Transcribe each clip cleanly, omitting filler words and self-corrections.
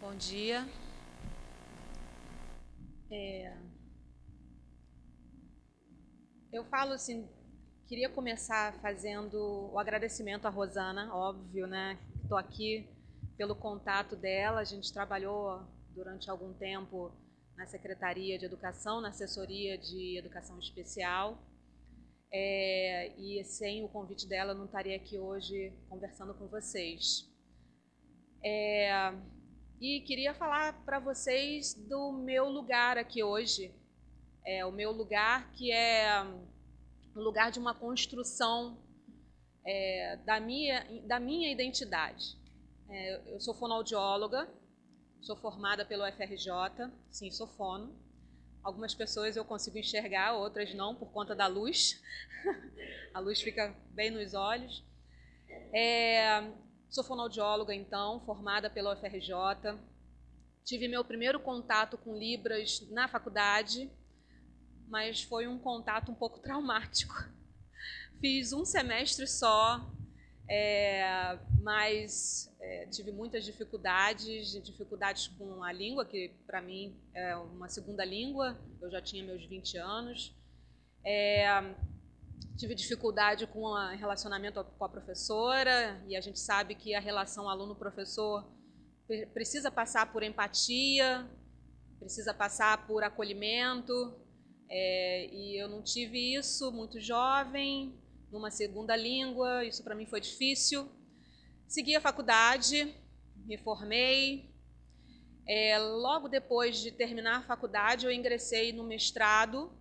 Bom dia. Eu falo assim, queria começar fazendo o agradecimento à Rosana, óbvio, né? Estou aqui pelo contato dela. A gente trabalhou durante algum tempo na Secretaria de Educação, na assessoria de Educação Especial. E sem o convite dela, eu não estaria aqui hoje conversando com vocês. E queria falar para vocês do meu lugar aqui hoje. O meu lugar que é o lugar de uma construção da minha identidade. Eu sou fonoaudióloga, sou formada pelo FRJ, sim, sou fono. Algumas pessoas eu consigo enxergar, outras não, por conta da luz. A luz fica bem nos olhos. Sou fonoaudióloga, então, formada pelo FRJ. Tive meu primeiro contato com Libras na faculdade, mas foi um contato um pouco traumático. Fiz um semestre só, mas tive muitas dificuldades com a língua, que para mim é uma segunda língua, eu já tinha meus 20 anos. Tive dificuldade com o relacionamento com a professora, e a gente sabe que a relação aluno-professor precisa passar por empatia, precisa passar por acolhimento, e eu não tive isso muito jovem, numa segunda língua, isso para mim foi difícil. Segui a faculdade, me formei. Logo depois de terminar a faculdade, eu ingressei no mestrado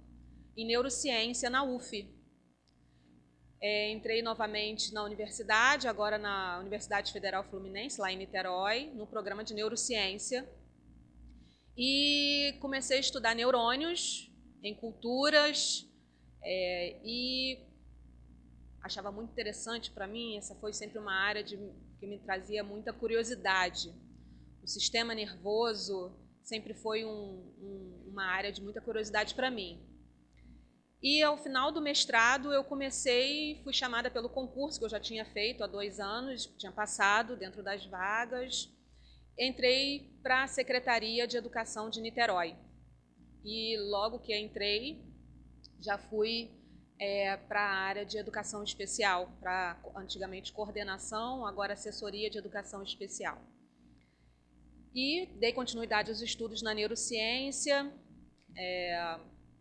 em neurociência na UF. Entrei novamente na universidade, agora na Universidade Federal Fluminense, lá em Niterói, no programa de neurociência. E comecei a estudar neurônios em culturas, e achava muito interessante para mim. Essa foi sempre uma área que me trazia muita curiosidade. O sistema nervoso sempre foi uma área de muita curiosidade para mim. E ao final do mestrado eu fui chamada pelo concurso que eu já tinha feito há 2 anos, tinha passado dentro das vagas. Entrei para a Secretaria de Educação de Niterói. E logo que entrei, já fui para a área de educação especial, para antigamente coordenação, agora assessoria de educação especial. E dei continuidade aos estudos na neurociência,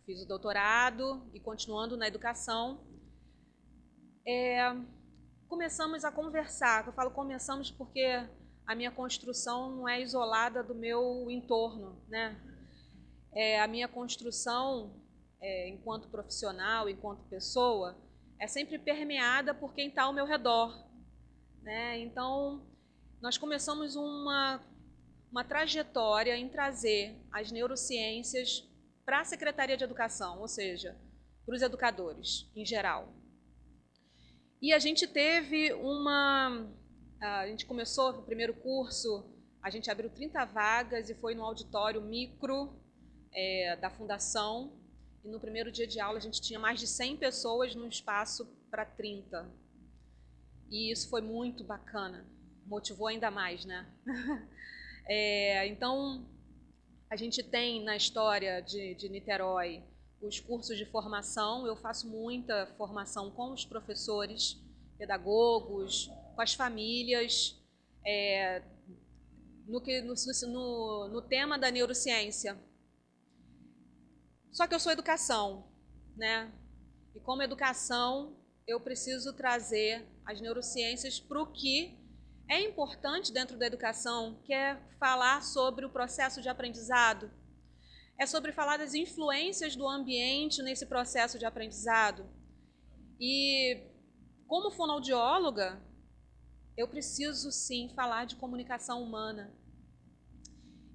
fiz o doutorado e continuando na educação. Começamos a conversar. Eu falo começamos porque a minha construção não é isolada do meu entorno, né? A minha construção, enquanto profissional, enquanto pessoa, é sempre permeada por quem está ao meu redor, né? Então, nós começamos uma trajetória em trazer as neurociências para a Secretaria de Educação, ou seja, para os educadores em geral. E a gente a gente começou o primeiro curso, a gente abriu 30 vagas e foi no auditório micro da fundação. E no primeiro dia de aula a gente tinha mais de 100 pessoas num espaço para 30. E isso foi muito bacana, motivou ainda mais, né? Então, a gente tem na história de Niterói os cursos de formação. Eu faço muita formação com os professores, pedagogos, com as famílias, no tema da neurociência. Só que eu sou educação, né? E como educação, eu preciso trazer as neurociências para o que é importante dentro da educação, que é falar sobre o processo de aprendizado. É sobre falar das influências do ambiente nesse processo de aprendizado. E como fonoaudióloga, eu preciso sim falar de comunicação humana.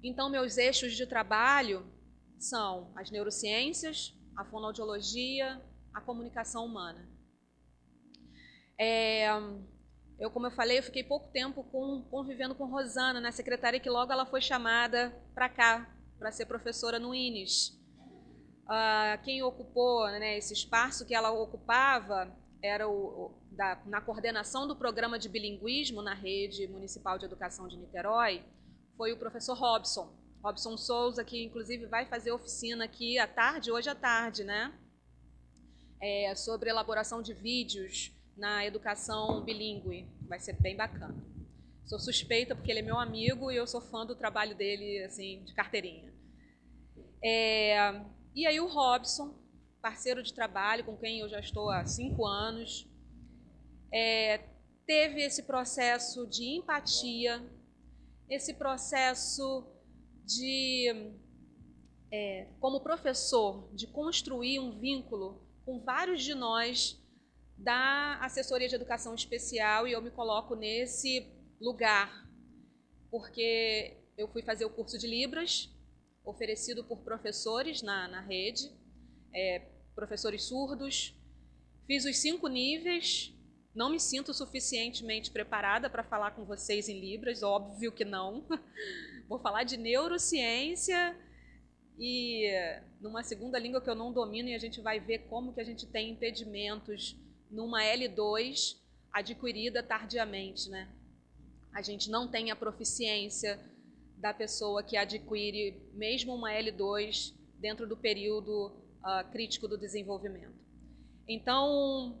Então, meus eixos de trabalho são as neurociências, a fonoaudiologia, a comunicação humana. Como eu falei, eu fiquei pouco tempo convivendo com Rosana na secretaria, que logo ela foi chamada para cá, para ser professora no INES. Quem ocupou, né, esse espaço que ela ocupava era na coordenação do programa de bilinguismo na Rede Municipal de Educação de Niterói, foi o professor Robson Souza, que inclusive vai fazer oficina aqui à tarde, hoje à tarde, né? Sobre elaboração de vídeos na educação bilíngue. Vai ser bem bacana. Sou suspeita porque ele é meu amigo e eu sou fã do trabalho dele, assim, de carteirinha. E aí o Robson, parceiro de trabalho com quem eu já estou há 5 anos, teve esse processo de empatia, esse processo de, como professor, de construir um vínculo com vários de nós da assessoria de educação especial, e eu me coloco nesse lugar, porque eu fui fazer o curso de Libras, oferecido por professores na rede, professores surdos, fiz os 5 níveis, não me sinto suficientemente preparada para falar com vocês em Libras, óbvio que não. Vou falar de neurociência e numa segunda língua que eu não domino, e a gente vai ver como que a gente tem impedimentos numa L2 adquirida tardiamente, né? A gente não tem a proficiência da pessoa que adquire mesmo uma L2 dentro do período crítico do desenvolvimento. Então,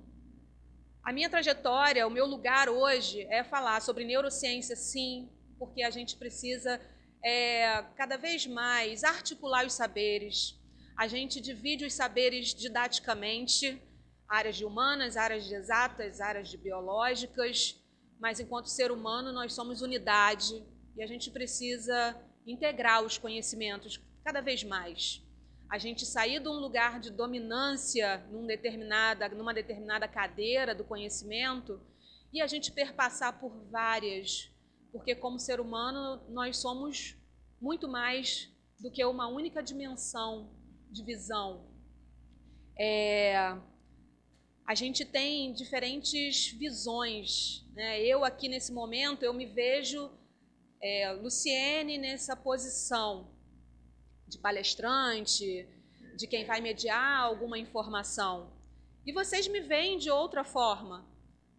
a minha trajetória, o meu lugar hoje é falar sobre neurociência, sim, porque a gente precisa cada vez mais articular os saberes. A gente divide os saberes didaticamente, áreas de humanas, áreas de exatas, áreas de biológicas, mas enquanto ser humano nós somos unidade e a gente precisa integrar os conhecimentos cada vez mais. A gente sair de um lugar de dominância numa determinada cadeira do conhecimento e a gente perpassar por várias, porque como ser humano nós somos muito mais do que uma única dimensão de visão. A gente tem diferentes visões, né? Eu aqui nesse momento, eu me vejo, Luciene, nessa posição de palestrante, de quem vai mediar alguma informação. E vocês me veem de outra forma.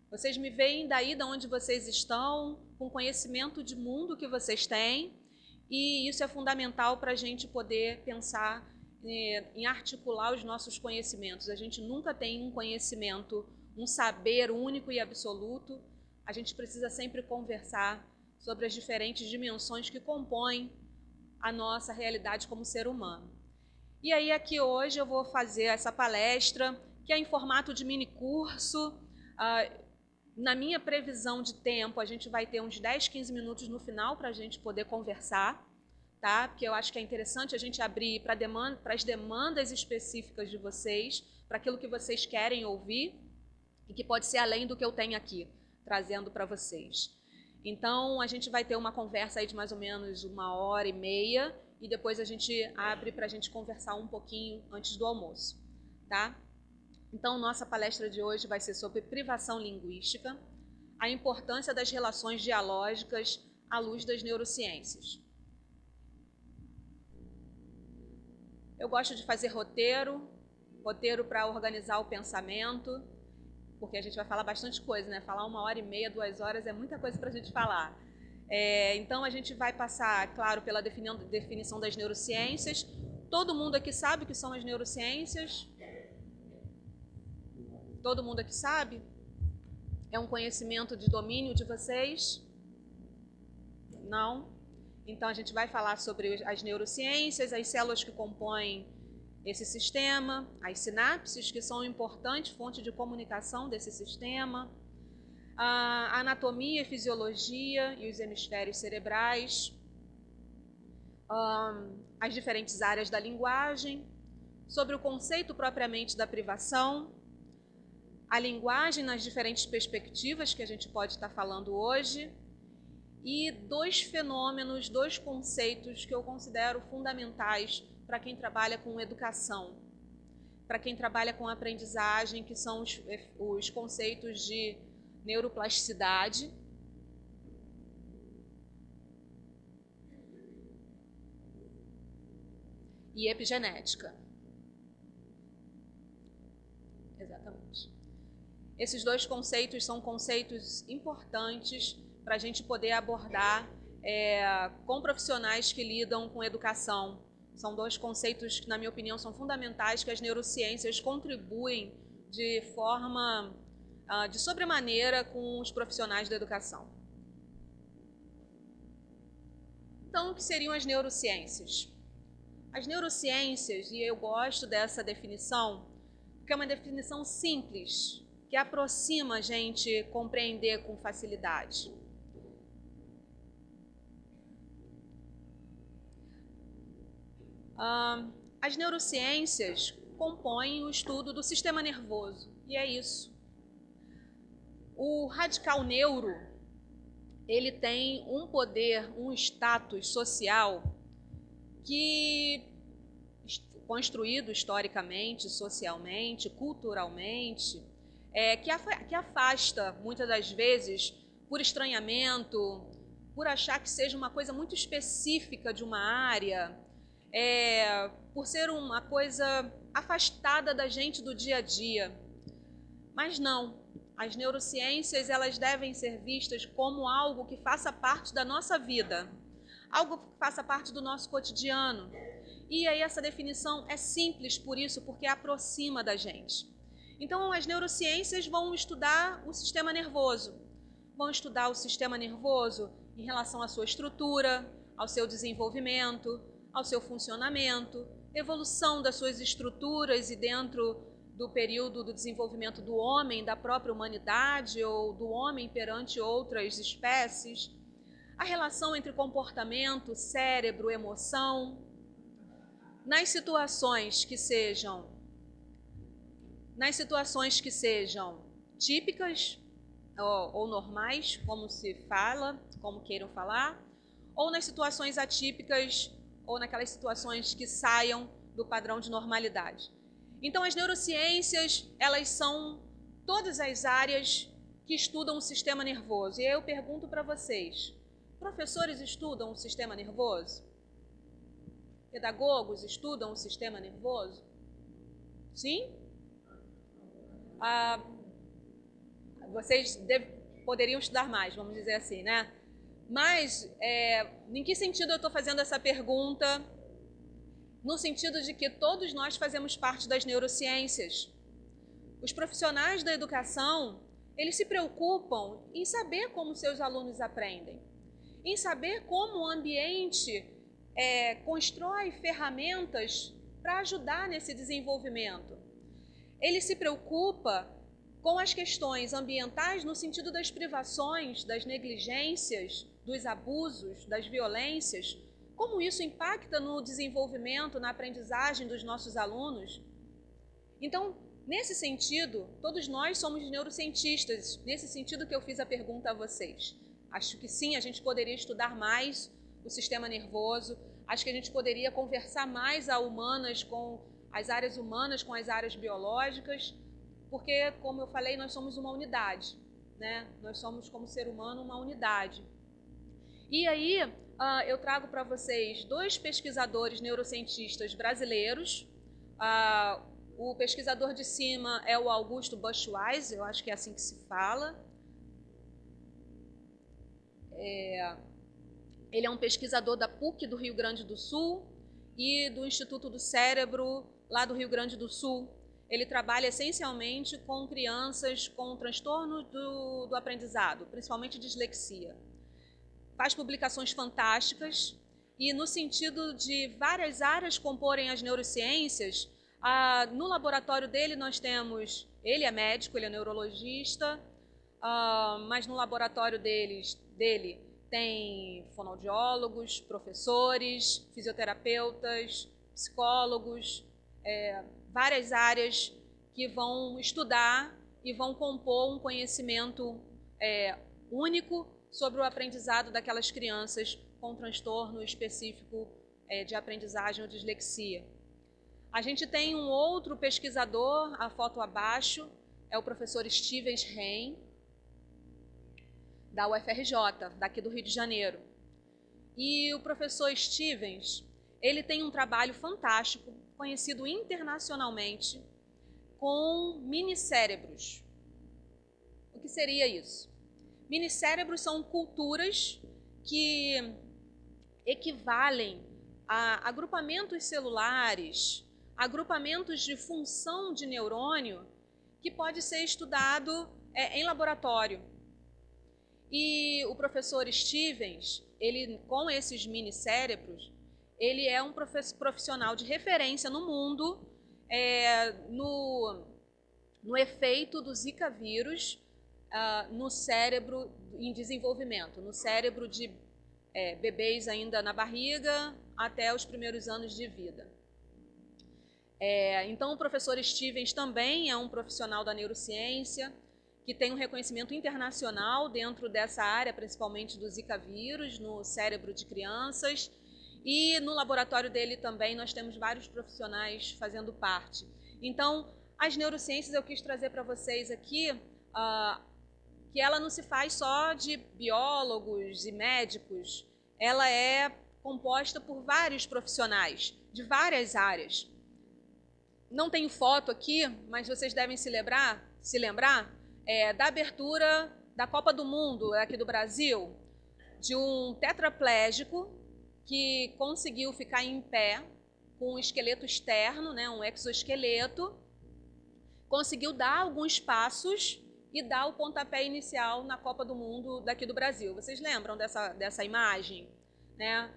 Vocês me veem daí de onde vocês estão, com o conhecimento de mundo que vocês têm, e isso é fundamental para a gente poder pensar em articular os nossos conhecimentos. A gente nunca tem um conhecimento, um saber único e absoluto. A gente precisa sempre conversar sobre as diferentes dimensões que compõem a nossa realidade como ser humano. E aí aqui hoje eu vou fazer essa palestra, que é em formato de mini curso. Na minha previsão de tempo, a gente vai ter uns 10, 15 minutos no final para a gente poder conversar, tá? Porque eu acho que é interessante a gente abrir para as demandas específicas de vocês, para aquilo que vocês querem ouvir e que pode ser além do que eu tenho aqui, trazendo para vocês. Então, a gente vai ter uma conversa aí de mais ou menos 1h30 e depois a gente abre para a gente conversar um pouquinho antes do almoço, tá? Então, nossa palestra de hoje vai ser sobre privação linguística, a importância das relações dialógicas à luz das neurociências. Eu gosto de fazer roteiro para organizar o pensamento, porque a gente vai falar bastante coisa, né? Falar 1h30, 2 horas é muita coisa para a gente falar. Então, a gente vai passar, claro, pela definição das neurociências. Todo mundo aqui sabe o que são as neurociências? Todo mundo aqui sabe? É um conhecimento de domínio de vocês? Não? Então, a gente vai falar sobre as neurociências, as células que compõem esse sistema, as sinapses, que são uma importante fonte de comunicação desse sistema, a anatomia e fisiologia e os hemisférios cerebrais, as diferentes áreas da linguagem, sobre o conceito propriamente da privação, a linguagem nas diferentes perspectivas que a gente pode estar falando hoje, e 2 fenômenos, 2 conceitos que eu considero fundamentais para quem trabalha com educação, para quem trabalha com aprendizagem, que são os conceitos de neuroplasticidade e epigenética. Exatamente. Esses 2 conceitos são conceitos importantes para a gente poder abordar com profissionais que lidam com educação. São dois conceitos que, na minha opinião, são fundamentais, que as neurociências contribuem de forma, de sobremaneira, com os profissionais da educação. Então, o que seriam as neurociências? As neurociências, e eu gosto dessa definição, porque é uma definição simples, que aproxima a gente compreender com facilidade. As neurociências compõem o estudo do sistema nervoso, e é isso. O radical neuro, ele tem um poder, um status social que, construído historicamente, socialmente, culturalmente, que afasta, muitas das vezes, por estranhamento, por achar que seja uma coisa muito específica de uma área, por ser uma coisa afastada da gente do dia a dia. Mas não, as neurociências elas devem ser vistas como algo que faça parte da nossa vida, algo que faça parte do nosso cotidiano. E aí essa definição é simples por isso, porque aproxima da gente. Então as neurociências vão estudar o sistema nervoso, vão estudar o sistema nervoso em relação à sua estrutura, ao seu desenvolvimento, ao seu funcionamento, evolução das suas estruturas e dentro do período do desenvolvimento do homem, da própria humanidade ou do homem perante outras espécies, a relação entre comportamento, cérebro, emoção, nas situações que sejam típicas ou normais, como se fala, como queiram falar, ou nas situações atípicas ou naquelas situações que saiam do padrão de normalidade. Então, as neurociências, elas são todas as áreas que estudam o sistema nervoso. E aí eu pergunto para vocês, professores estudam o sistema nervoso? Pedagogos estudam o sistema nervoso? Sim? Vocês poderiam estudar mais, vamos dizer assim, né? Mas, em que sentido eu estou fazendo essa pergunta? No sentido de que todos nós fazemos parte das neurociências. Os profissionais da educação, eles se preocupam em saber como seus alunos aprendem, em saber como o ambiente constrói ferramentas para ajudar nesse desenvolvimento. Ele se preocupa com as questões ambientais no sentido das privações, das negligências, dos abusos, das violências, como isso impacta no desenvolvimento, na aprendizagem dos nossos alunos. Então, nesse sentido, todos nós somos neurocientistas, nesse sentido que eu fiz a pergunta a vocês. Acho que sim, a gente poderia estudar mais o sistema nervoso, acho que a gente poderia conversar mais as áreas humanas com as áreas biológicas, porque, como eu falei, nós somos uma unidade, né? Nós somos, como ser humano, uma unidade. E aí, eu trago para vocês dois pesquisadores neurocientistas brasileiros. O pesquisador de cima é o Augusto Buchweiser, eu acho que é assim que se fala. Ele é um pesquisador da PUC do Rio Grande do Sul e do Instituto do Cérebro, lá do Rio Grande do Sul. Ele trabalha essencialmente com crianças com transtorno do aprendizado, principalmente dislexia. Faz publicações fantásticas e, no sentido de várias áreas comporem as neurociências, no laboratório dele nós temos, ele é médico, ele é neurologista, mas no laboratório dele tem fonoaudiólogos, professores, fisioterapeutas, psicólogos, várias áreas que vão estudar e vão compor um conhecimento único sobre o aprendizado daquelas crianças com transtorno específico de aprendizagem ou dislexia. A gente tem um outro pesquisador, a foto abaixo, é o professor Stevens Rein, da UFRJ, daqui do Rio de Janeiro. E o professor Stevens, ele tem um trabalho fantástico, conhecido internacionalmente, com minicérebros. O que seria isso? Minicérebros são culturas que equivalem a agrupamentos celulares, agrupamentos de função de neurônio, que pode ser estudado em laboratório. E o professor Stevens, ele, com esses minicérebros, ele é um profissional de referência no mundo no efeito do Zika vírus no cérebro em desenvolvimento, no cérebro de bebês ainda na barriga até os primeiros anos de vida. Então, o professor Stevens também é um profissional da neurociência, que tem um reconhecimento internacional dentro dessa área, principalmente do Zika vírus, no cérebro de crianças. E no laboratório dele também nós temos vários profissionais fazendo parte. Então, as neurociências eu quis trazer para vocês aqui que ela não se faz só de biólogos e médicos, ela é composta por vários profissionais de várias áreas. Não tenho foto aqui, mas vocês devem se lembrar da abertura da Copa do Mundo aqui do Brasil, de um tetraplégico que conseguiu ficar em pé com um esqueleto externo, né, um exoesqueleto, conseguiu dar alguns passos e dar o pontapé inicial na Copa do Mundo daqui do Brasil. Vocês lembram dessa imagem? Né?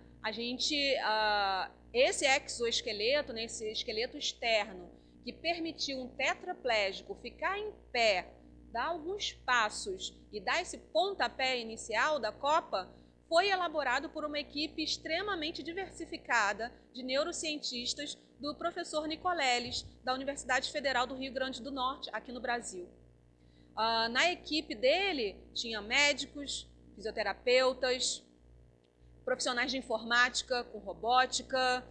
Esse exoesqueleto, né, esse esqueleto externo, que permitiu um tetraplégico ficar em pé, dar alguns passos e dar esse pontapé inicial da Copa, foi elaborado por uma equipe extremamente diversificada de neurocientistas do professor Nicoleles, da Universidade Federal do Rio Grande do Norte, aqui no Brasil. Na equipe dele tinha médicos, fisioterapeutas, profissionais de informática com robótica,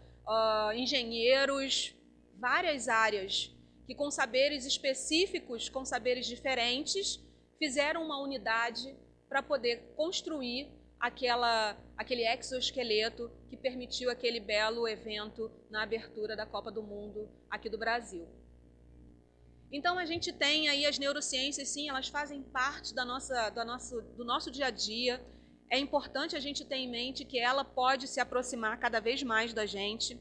engenheiros, várias áreas que com saberes específicos, com saberes diferentes, fizeram uma unidade para poder construir aquele exoesqueleto que permitiu aquele belo evento na abertura da Copa do Mundo aqui do Brasil. Então a gente tem aí as neurociências, sim, elas fazem parte do nosso dia a dia. É importante a gente ter em mente que ela pode se aproximar cada vez mais da gente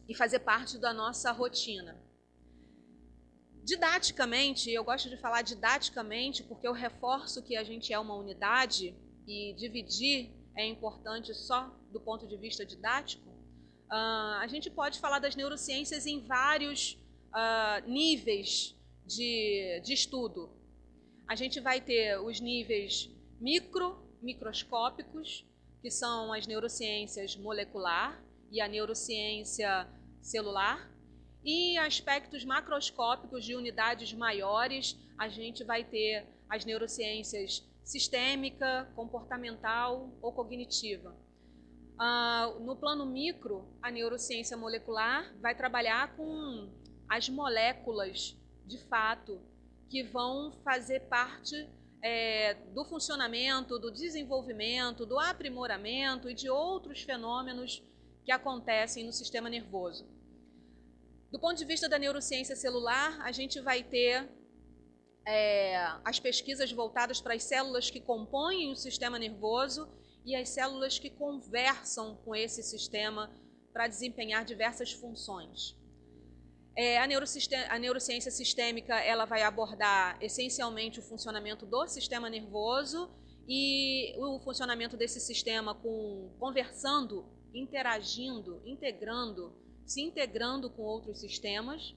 e fazer parte da nossa rotina. Didaticamente, eu gosto de falar didaticamente porque eu reforço que a gente é uma unidade e dividir é importante só do ponto de vista didático. A gente pode falar das neurociências em vários níveis de estudo. A gente vai ter os níveis microscópicos, que são as neurociências molecular e a neurociência celular, e aspectos macroscópicos de unidades maiores, a gente vai ter as neurociências sistêmica, comportamental ou cognitiva. No plano micro, a neurociência molecular vai trabalhar com as moléculas, de fato, que vão fazer parte do funcionamento, do desenvolvimento, do aprimoramento e de outros fenômenos que acontecem no sistema nervoso. Do ponto de vista da neurociência celular, a gente vai ter as pesquisas voltadas para as células que compõem o sistema nervoso e as células que conversam com esse sistema para desempenhar diversas funções. A neurociência sistêmica ela vai abordar essencialmente o funcionamento do sistema nervoso e o funcionamento desse sistema conversando, interagindo, se integrando com outros sistemas.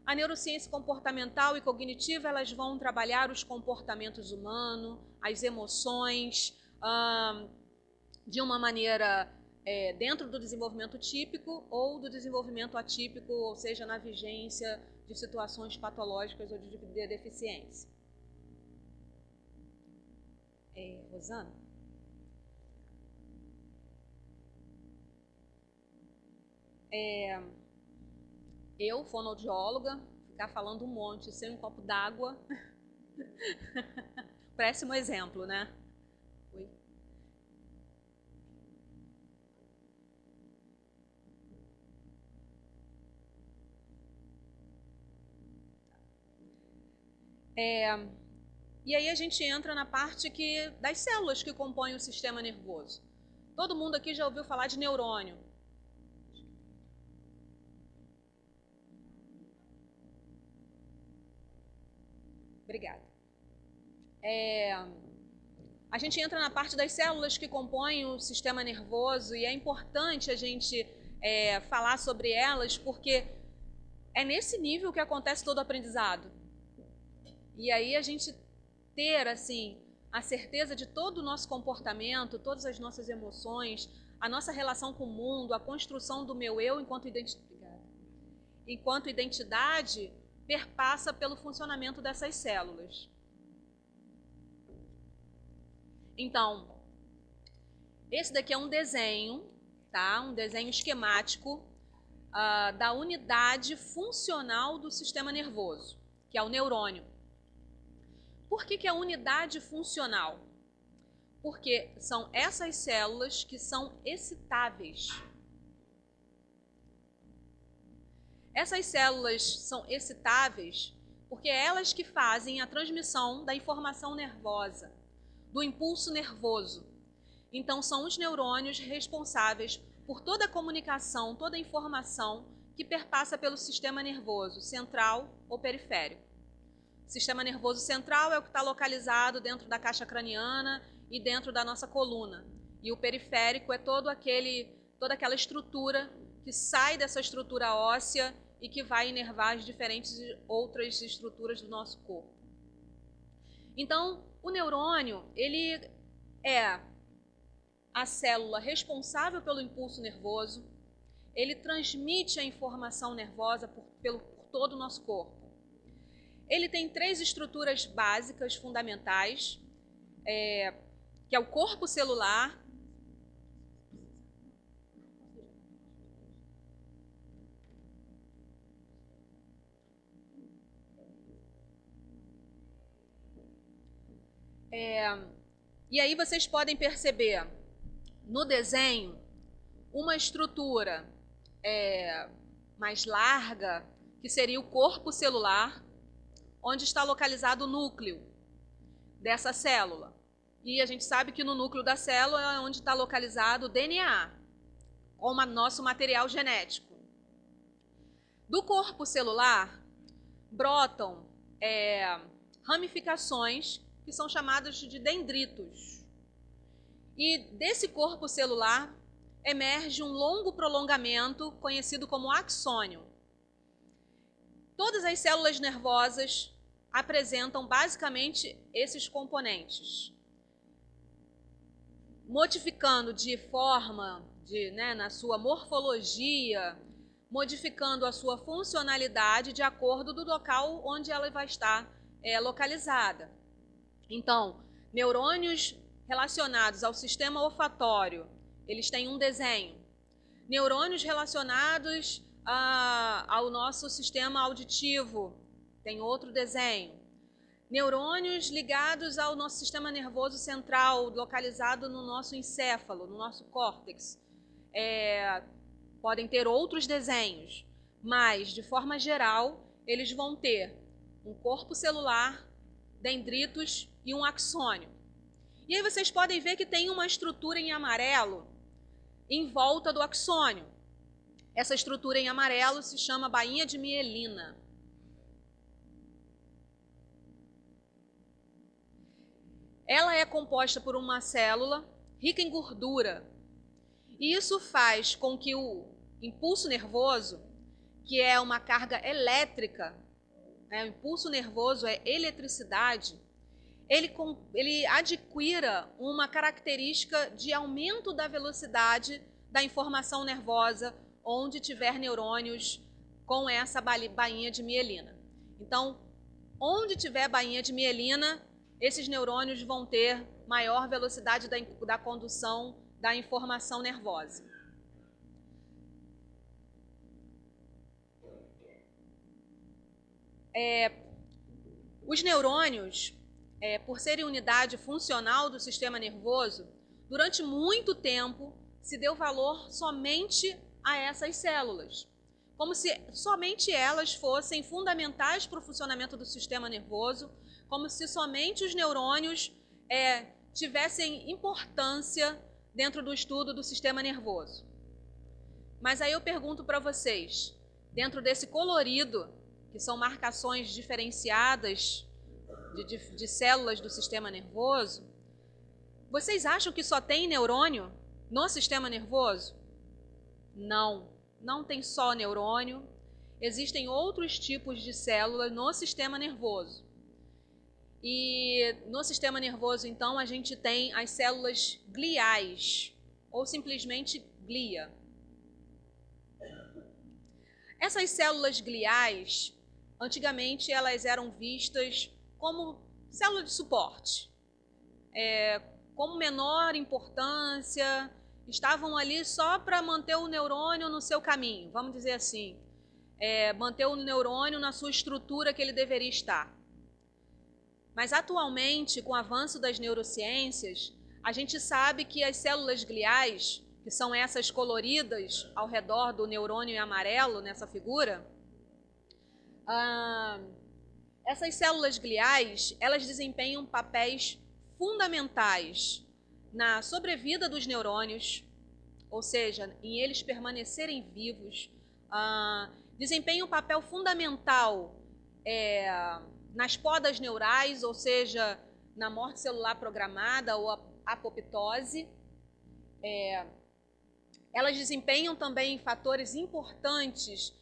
A neurociência comportamental e cognitiva elas vão trabalhar os comportamentos humanos, as emoções, de uma maneira dentro do desenvolvimento típico ou do desenvolvimento atípico, ou seja, na vigência de situações patológicas ou de deficiência. Rosana? Eu, fonoaudióloga, ficar falando um monte sem um copo d'água, péssimo exemplo, né? Oi? E aí a gente entra na parte das células que compõem o sistema nervoso. Todo mundo aqui já ouviu falar de neurônio. Obrigada. A gente entra na parte das células que compõem o sistema nervoso e é importante a gente falar sobre elas porque é nesse nível que acontece todo o aprendizado. E aí a gente ter, assim, a certeza de todo o nosso comportamento, todas as nossas emoções, a nossa relação com o mundo, a construção do meu eu enquanto identidade, perpassa pelo funcionamento dessas células. Então, esse daqui é um desenho, tá? Um desenho esquemático da unidade funcional do sistema nervoso, que é o neurônio. Por que é unidade funcional? Porque são essas células que são excitáveis. Essas células são excitáveis porque é elas que fazem a transmissão da informação nervosa, do impulso nervoso. Então, são os neurônios responsáveis por toda a comunicação, toda a informação que perpassa pelo sistema nervoso, central ou periférico. O sistema nervoso central é o que está localizado dentro da caixa craniana e dentro da nossa coluna. E o periférico é toda aquela estrutura que sai dessa estrutura óssea e que vai inervar as diferentes outras estruturas do nosso corpo. Então, o neurônio, ele é a célula responsável pelo impulso nervoso, ele transmite a informação nervosa por todo o nosso corpo. Ele tem 3 estruturas básicas, fundamentais, que é o corpo celular, e aí vocês podem perceber no desenho uma estrutura mais larga, que seria o corpo celular, onde está localizado o núcleo dessa célula. E a gente sabe que no núcleo da célula é onde está localizado o DNA, como nosso material genético. Do corpo celular brotam ramificações que são chamadas de dendritos. E desse corpo celular emerge um longo prolongamento conhecido como axônio. Todas as células nervosas apresentam basicamente esses componentes, modificando de forma, na sua morfologia, modificando a sua funcionalidade de acordo do local onde ela vai estar localizada. Então, neurônios relacionados ao sistema olfatório, eles têm um desenho. Neurônios relacionados ao nosso sistema auditivo, tem outro desenho. Neurônios ligados ao nosso sistema nervoso central, localizado no nosso encéfalo, no nosso córtex, podem ter outros desenhos, mas, de forma geral, eles vão ter um corpo celular, dendritos e um axônio. E aí vocês podem ver que tem uma estrutura em amarelo em volta do axônio. Essa estrutura em amarelo se chama bainha de mielina. Ela é composta por uma célula rica em gordura. E isso faz com que o impulso nervoso, que é uma carga elétrica, o impulso nervoso é eletricidade, ele adquira uma característica de aumento da velocidade da informação nervosa onde tiver neurônios com essa bainha de mielina. Então, onde tiver bainha de mielina, esses neurônios vão ter maior velocidade da condução da informação nervosa. Os neurônios, por serem unidade funcional do sistema nervoso, durante muito tempo se deu valor somente a essas células, como se somente elas fossem fundamentais para o funcionamento do sistema nervoso, como se somente os neurônios tivessem importância dentro do estudo do sistema nervoso. Mas aí eu pergunto para vocês, dentro desse colorido, que são marcações diferenciadas de células do sistema nervoso, vocês acham que só tem neurônio no sistema nervoso? Não, não tem só neurônio. Existem outros tipos de células no sistema nervoso. E no sistema nervoso, então, a gente tem as células gliais, ou simplesmente glia. Essas células gliais, antigamente, elas eram vistas como célula de suporte, como menor importância, estavam ali só para manter o neurônio no seu caminho, vamos dizer assim, manter o neurônio na sua estrutura que ele deveria estar. Mas atualmente, com o avanço das neurociências, a gente sabe que as células gliais, que são essas coloridas ao redor do neurônio em amarelo nessa figura, essas células gliais, elas desempenham papéis fundamentais na sobrevida dos neurônios, ou seja, em eles permanecerem vivos, desempenham um papel fundamental nas podas neurais, ou seja, na morte celular programada ou apoptose. Elas desempenham também fatores importantes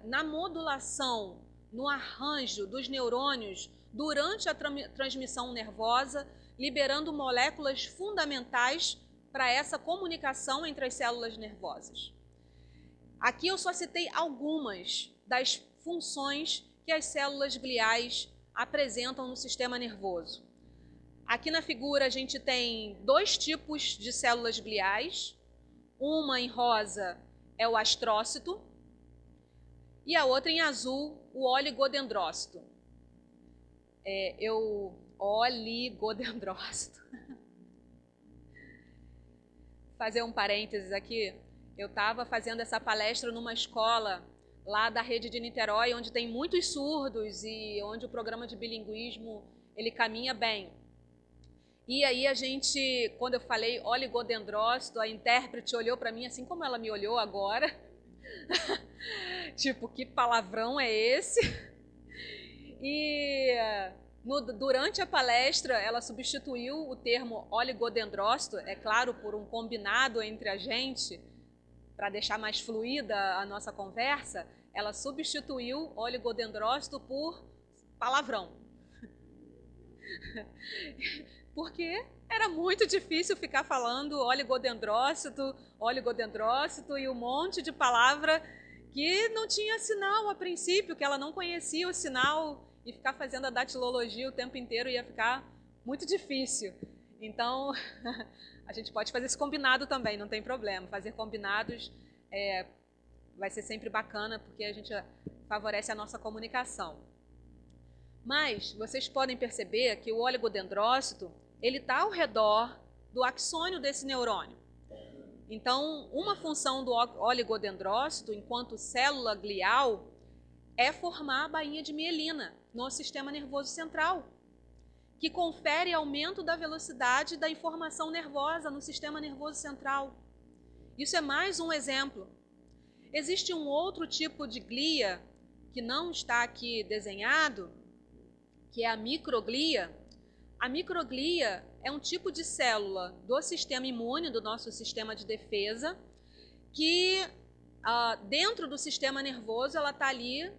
na modulação, no arranjo dos neurônios durante a transmissão nervosa, liberando moléculas fundamentais para essa comunicação entre as células nervosas. Aqui eu só citei algumas das funções que as células gliais apresentam no sistema nervoso. Aqui na figura a gente tem dois tipos de células gliais. Uma em rosa é o astrócito e a outra em azul, o oligodendrócito. Oligodendrócito. Fazer um parênteses aqui. Eu estava fazendo essa palestra numa escola lá da rede de Niterói, onde tem muitos surdos e onde o programa de bilinguismo ele caminha bem. E aí a gente, quando eu falei oligodendrócito, a intérprete olhou para mim assim como ela me olhou agora. Tipo, que palavrão é esse? E durante a palestra, ela substituiu o termo oligodendrócito, é claro, por um combinado entre a gente, para deixar mais fluida a nossa conversa, ela substituiu oligodendrócito por palavrão. Porque era muito difícil ficar falando oligodendrócito e um monte de palavra que não tinha sinal a princípio, que ela não conhecia o sinal, e ficar fazendo a datilologia o tempo inteiro ia ficar muito difícil. Então, a gente pode fazer esse combinado também, não tem problema. Fazer combinados vai ser sempre bacana, porque a gente favorece a nossa comunicação. Mas vocês podem perceber que o oligodendrócito ele está ao redor do axônio desse neurônio. Então, uma função do oligodendrócito, enquanto célula glial, é formar a bainha de mielina no sistema nervoso central, que confere aumento da velocidade da informação nervosa no sistema nervoso central. Isso é mais um exemplo. Existe um outro tipo de glia, que não está aqui desenhado, que é a microglia. A microglia é um tipo de célula do sistema imune, do nosso sistema de defesa, que dentro do sistema nervoso ela está ali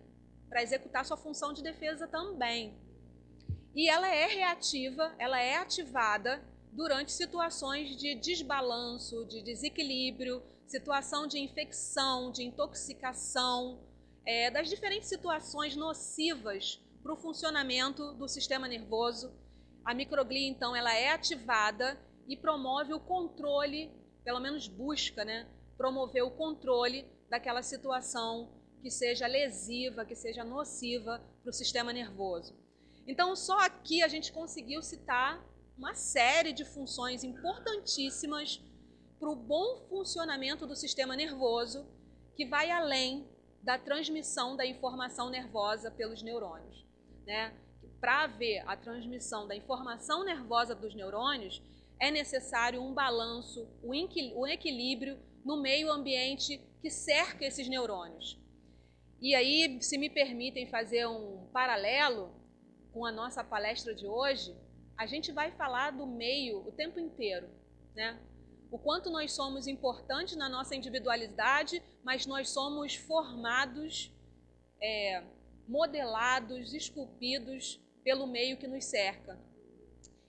para executar sua função de defesa também. E ela é reativa, ela é ativada durante situações de desbalanço, de desequilíbrio, situação de infecção, de intoxicação, das diferentes situações nocivas para o funcionamento do sistema nervoso. A microglia, então, ela é ativada e promove o controle, pelo menos busca, promover o controle daquela situação que seja lesiva, que seja nociva para o sistema nervoso. Então, só aqui a gente conseguiu citar uma série de funções importantíssimas para o bom funcionamento do sistema nervoso, que vai além da transmissão da informação nervosa pelos neurônios, para haver a transmissão da informação nervosa dos neurônios, é necessário um balanço, um equilíbrio no meio ambiente que cerca esses neurônios. E aí, se me permitem fazer um paralelo com a nossa palestra de hoje, a gente vai falar do meio o tempo inteiro, né? O quanto nós somos importantes na nossa individualidade, mas nós somos formados, modelados, esculpidos pelo meio que nos cerca.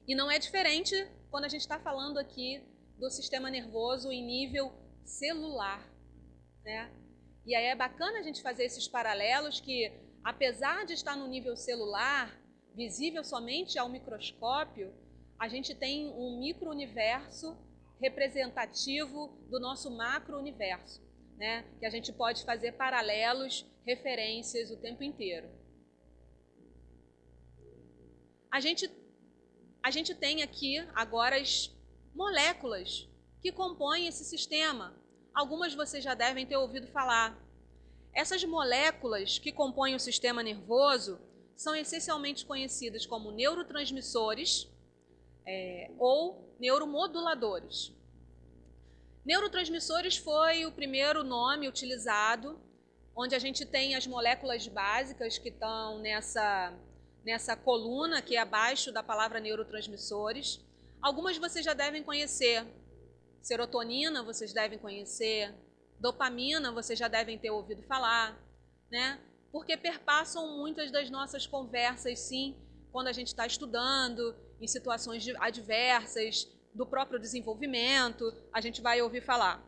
E não é diferente quando a gente está falando aqui do sistema nervoso em nível celular, né? E aí é bacana a gente fazer esses paralelos que, apesar de estar no nível celular, visível somente ao microscópio, a gente tem um micro-universo representativo do nosso macro-universo, né? Que a gente pode fazer paralelos, referências o tempo inteiro. A gente tem aqui agora as moléculas que compõem esse sistema. Algumas vocês já devem ter ouvido falar. Essas moléculas que compõem o sistema nervoso são essencialmente conhecidas como neurotransmissores ou neuromoduladores. Neurotransmissores foi o primeiro nome utilizado, onde a gente tem as moléculas básicas que estão nessa coluna que é abaixo da palavra neurotransmissores. Algumas vocês já devem conhecer. Serotonina vocês devem conhecer, dopamina vocês já devem ter ouvido falar, né? Porque perpassam muitas das nossas conversas, sim, quando a gente está estudando, em situações adversas, do próprio desenvolvimento, a gente vai ouvir falar.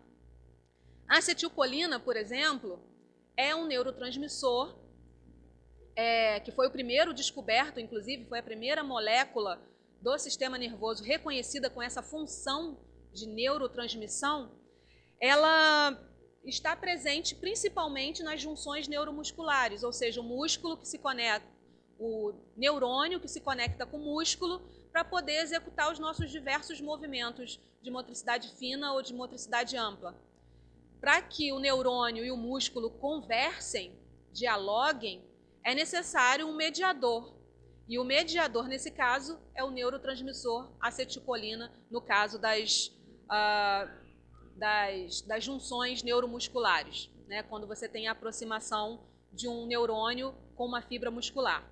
A acetilcolina, por exemplo, é um neurotransmissor, que foi o primeiro descoberto, inclusive, foi a primeira molécula do sistema nervoso reconhecida com essa função de neurotransmissão. Ela está presente principalmente nas junções neuromusculares, ou seja, o músculo que se conecta, o neurônio que se conecta com o músculo para poder executar os nossos diversos movimentos de motricidade fina ou de motricidade ampla. Para que o neurônio e o músculo conversem, dialoguem, é necessário um mediador. E o mediador, nesse caso, é o neurotransmissor acetilcolina, no caso das junções neuromusculares, né? Quando você tem a aproximação de um neurônio com uma fibra muscular.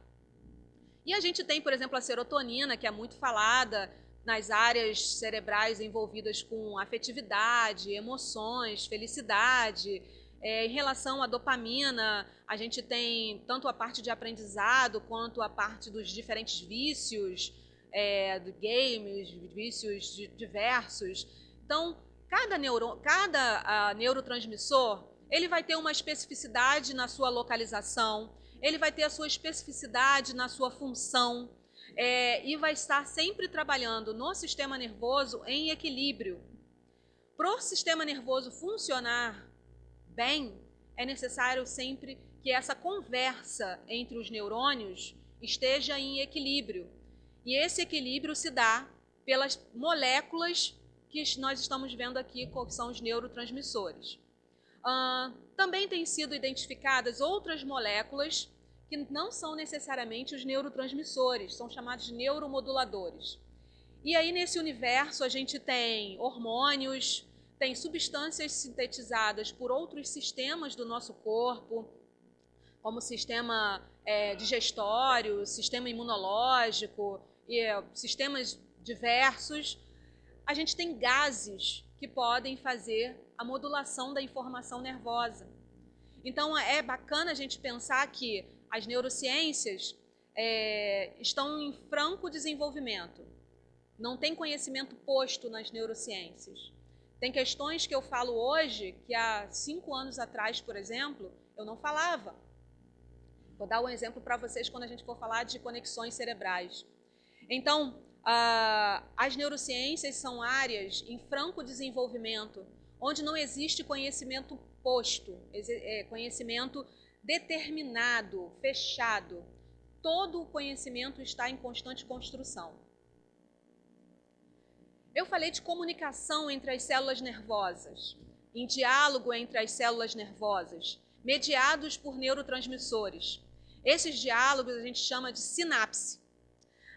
E a gente tem, por exemplo, a serotonina, que é muito falada nas áreas cerebrais envolvidas com afetividade, emoções, felicidade. Em relação à dopamina, a gente tem tanto a parte de aprendizado quanto a parte dos diferentes vícios, do games, vícios diversos. Então, cada neurotransmissor, ele vai ter uma especificidade na sua localização, ele vai ter a sua especificidade na sua função, e vai estar sempre trabalhando no sistema nervoso em equilíbrio. Para o sistema nervoso funcionar bem, é necessário sempre que essa conversa entre os neurônios esteja em equilíbrio. E esse equilíbrio se dá pelas moléculas que nós estamos vendo aqui, que são os neurotransmissores. Também têm sido identificadas outras moléculas que não são necessariamente os neurotransmissores, são chamados de neuromoduladores. E aí, nesse universo, a gente tem hormônios, tem substâncias sintetizadas por outros sistemas do nosso corpo, como o sistema digestório, sistema imunológico e sistemas diversos. A gente tem gases que podem fazer a modulação da informação nervosa. Então, é bacana a gente pensar que as neurociências estão em franco desenvolvimento. Não tem conhecimento posto nas neurociências. Tem questões que eu falo hoje que há 5 anos atrás, por exemplo, eu não falava. Vou dar um exemplo para vocês quando a gente for falar de conexões cerebrais. Então, as neurociências são áreas em franco desenvolvimento, onde não existe conhecimento posto, conhecimento determinado, fechado. Todo o conhecimento está em constante construção. Eu falei de comunicação entre as células nervosas, em diálogo entre as células nervosas, mediados por neurotransmissores. Esses diálogos a gente chama de sinapse.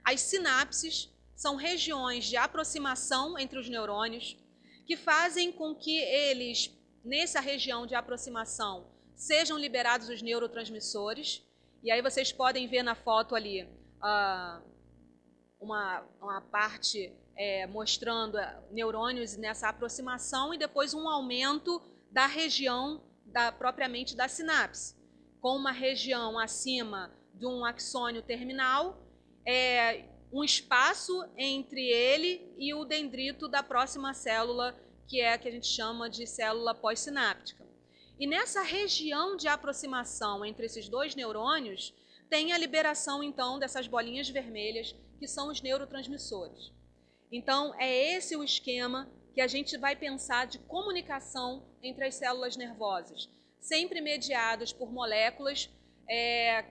As sinapses são regiões de aproximação entre os neurônios que fazem com que eles, nessa região de aproximação, sejam liberados os neurotransmissores. E aí vocês podem ver na foto ali uma parte mostrando neurônios nessa aproximação e depois um aumento da região propriamente da sinapse, com uma região acima de um axônio terminal, um espaço entre ele e o dendrito da próxima célula, que é a que a gente chama de célula pós-sináptica. E nessa região de aproximação entre esses dois neurônios, tem a liberação, então, dessas bolinhas vermelhas, que são os neurotransmissores. Então, é esse o esquema que a gente vai pensar de comunicação entre as células nervosas, sempre mediadas por moléculas,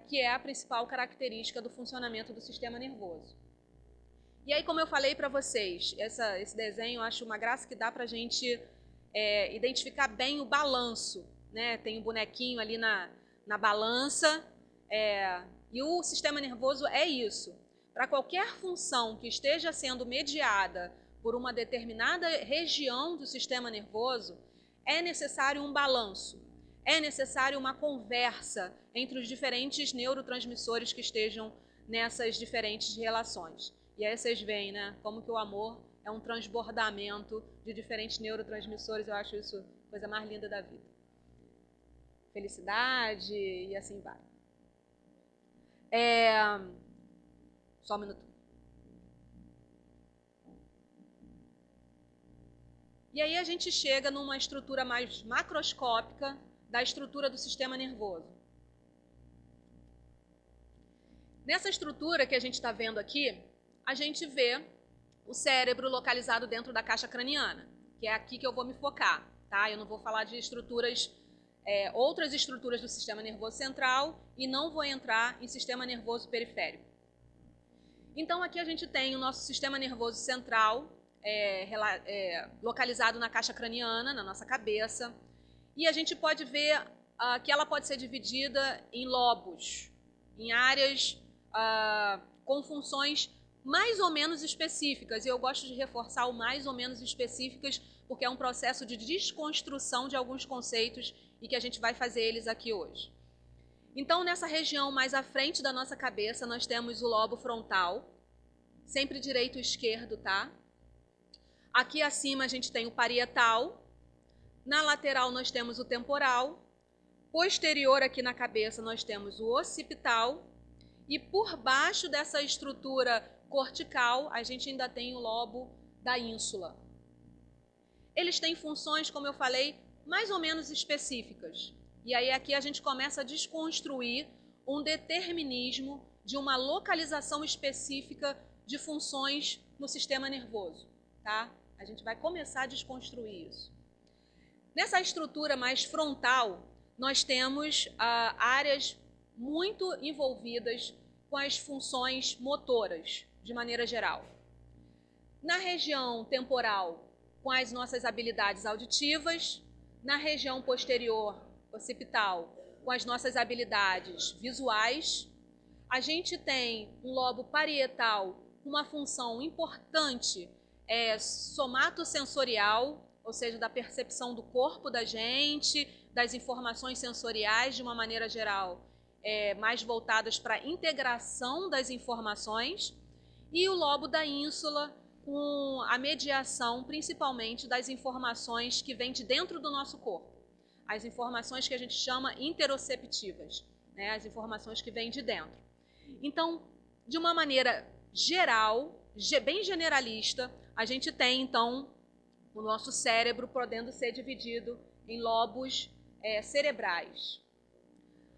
que é a principal característica do funcionamento do sistema nervoso. E aí, como eu falei para vocês, esse desenho eu acho uma graça que dá para a gente identificar bem o balanço, né? Tem um bonequinho ali na balança, e o sistema nervoso é isso. Para qualquer função que esteja sendo mediada por uma determinada região do sistema nervoso, é necessário um balanço, é necessário uma conversa entre os diferentes neurotransmissores que estejam nessas diferentes relações. E aí vocês veem, né, como que o amor é um transbordamento de diferentes neurotransmissores. Eu acho isso a coisa mais linda da vida. Felicidade e assim vai. Só um minuto. E aí a gente chega numa estrutura mais macroscópica da estrutura do sistema nervoso. Nessa estrutura que a gente está vendo aqui, a gente vê o cérebro localizado dentro da caixa craniana, que é aqui que eu vou me focar, tá? Eu não vou falar de estruturas, outras estruturas do sistema nervoso central e não vou entrar em sistema nervoso periférico. Então aqui a gente tem o nosso sistema nervoso central, localizado na caixa craniana, na nossa cabeça, e a gente pode ver que ela pode ser dividida em lobos, em áreas com funções mais ou menos específicas, e eu gosto de reforçar o mais ou menos específicas, porque é um processo de desconstrução de alguns conceitos e que a gente vai fazer eles aqui hoje. Então, nessa região mais à frente da nossa cabeça, nós temos o lobo frontal, sempre direito e esquerdo, tá? Aqui acima a gente tem o parietal, na lateral nós temos o temporal, posterior aqui na cabeça nós temos o occipital, e por baixo dessa estrutura cortical a gente ainda tem o lobo da ínsula. Eles têm funções, como eu falei, mais ou menos específicas. E aí aqui a gente começa a desconstruir um determinismo de uma localização específica de funções no sistema nervoso, tá? A gente vai começar a desconstruir isso. Nessa estrutura mais frontal, nós temos áreas muito envolvidas com as funções motoras, de maneira geral. Na região temporal, com as nossas habilidades auditivas, na região posterior, occipital, com as nossas habilidades visuais. A gente tem um lobo parietal com uma função importante somatosensorial, ou seja, da percepção do corpo da gente, das informações sensoriais de uma maneira geral, mais voltadas para a integração das informações, e o lobo da ínsula com a mediação principalmente das informações que vêm de dentro do nosso corpo, as informações que a gente chama interoceptivas, né? As informações que vêm de dentro. Então, de uma maneira geral, bem generalista, a gente tem então o nosso cérebro podendo ser dividido em lobos cerebrais.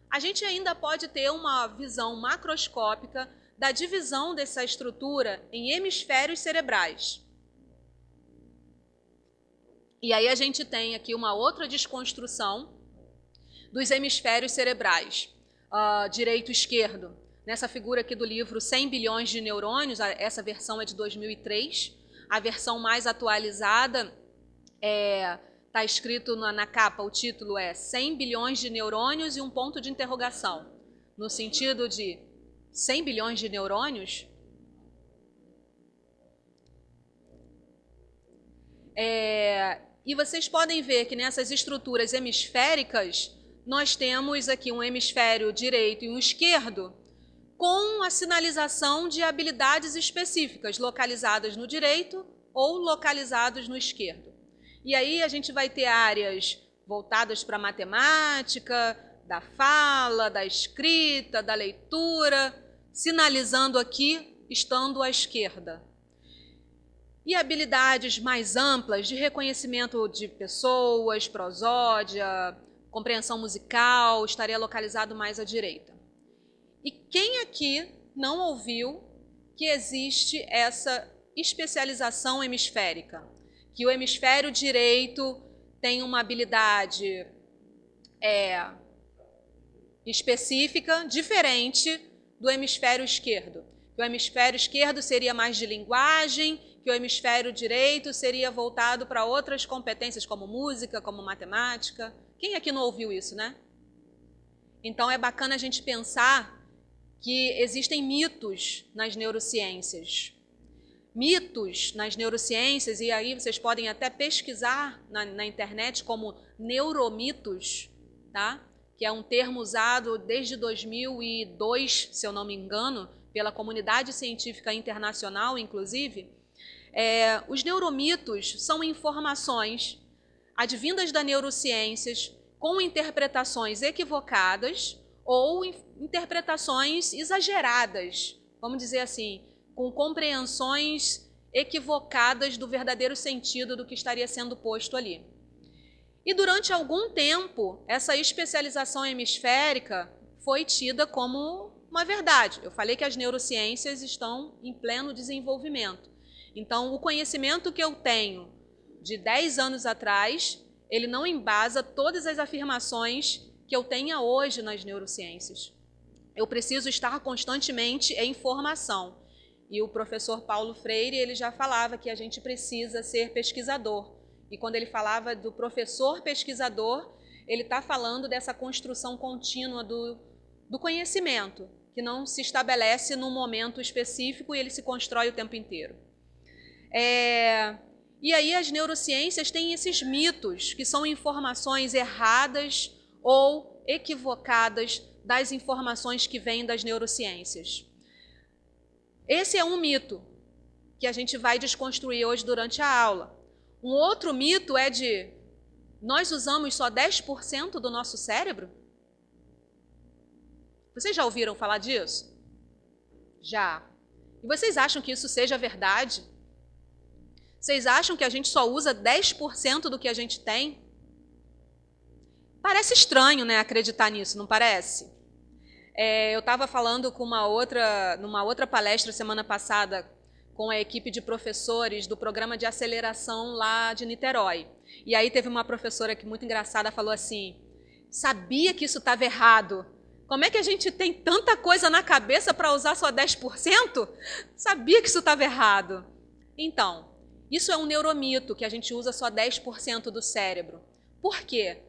A gente ainda pode ter uma visão macroscópica da divisão dessa estrutura em hemisférios cerebrais. E aí a gente tem aqui uma outra desconstrução dos hemisférios cerebrais, direito e esquerdo. Nessa figura aqui do livro 100 bilhões de neurônios, essa versão é de 2003, a versão mais atualizada está escrito na capa, o título é 100 bilhões de neurônios e um ponto de interrogação. no sentido de 100 bilhões de neurônios. E vocês podem ver que nessas estruturas hemisféricas, nós temos aqui um hemisfério direito e um esquerdo, com a sinalização de habilidades específicas, localizadas no direito ou localizados no esquerdo. E aí a gente vai ter áreas voltadas para a matemática, da fala, da escrita, da leitura, sinalizando aqui, estando à esquerda. E habilidades mais amplas de reconhecimento de pessoas, prosódia, compreensão musical, estaria localizado mais à direita. E quem aqui não ouviu que existe essa especialização hemisférica? Que o hemisfério direito tem uma habilidade específica, diferente do hemisfério esquerdo. Que o hemisfério esquerdo seria mais de linguagem, que o hemisfério direito seria voltado para outras competências, como música, como matemática. Quem aqui não ouviu isso, né? Então é bacana a gente pensar que existem mitos nas neurociências. Mitos nas neurociências, e aí vocês podem até pesquisar na internet como neuromitos, tá? Que é um termo usado desde 2002, se eu não me engano, pela comunidade científica internacional, inclusive. Os neuromitos são informações advindas das neurociências com interpretações equivocadas ou interpretações exageradas, vamos dizer assim, com compreensões equivocadas do verdadeiro sentido do que estaria sendo posto ali. E durante algum tempo, essa especialização hemisférica foi tida como uma verdade. Eu falei que as neurociências estão em pleno desenvolvimento. Então, o conhecimento que eu tenho de 10 anos atrás, ele não embasa todas as afirmações que eu tenha hoje nas neurociências. Eu preciso estar constantemente em formação. E o professor Paulo Freire, ele já falava que a gente precisa ser pesquisador. E quando ele falava do professor pesquisador, ele está falando dessa construção contínua do conhecimento, que não se estabelece num momento específico e ele se constrói o tempo inteiro. E aí as neurociências têm esses mitos, que são informações erradas ou equivocadas das informações que vêm das neurociências. Esse é um mito que a gente vai desconstruir hoje durante a aula. Um outro mito é de nós usamos só 10% do nosso cérebro? Vocês já ouviram falar disso? Já. E vocês acham que isso seja verdade? Vocês acham que a gente só usa 10% do que a gente tem? Parece estranho, né, acreditar nisso, não parece? Eu estava falando com numa outra palestra semana passada com a equipe de professores do programa de aceleração lá de Niterói. E aí teve uma professora que muito engraçada falou assim, sabia que isso estava errado. Como é que a gente tem tanta coisa na cabeça para usar só 10%? Sabia que isso estava errado. Então, isso é um neuromito, que a gente usa só 10% do cérebro. Por quê?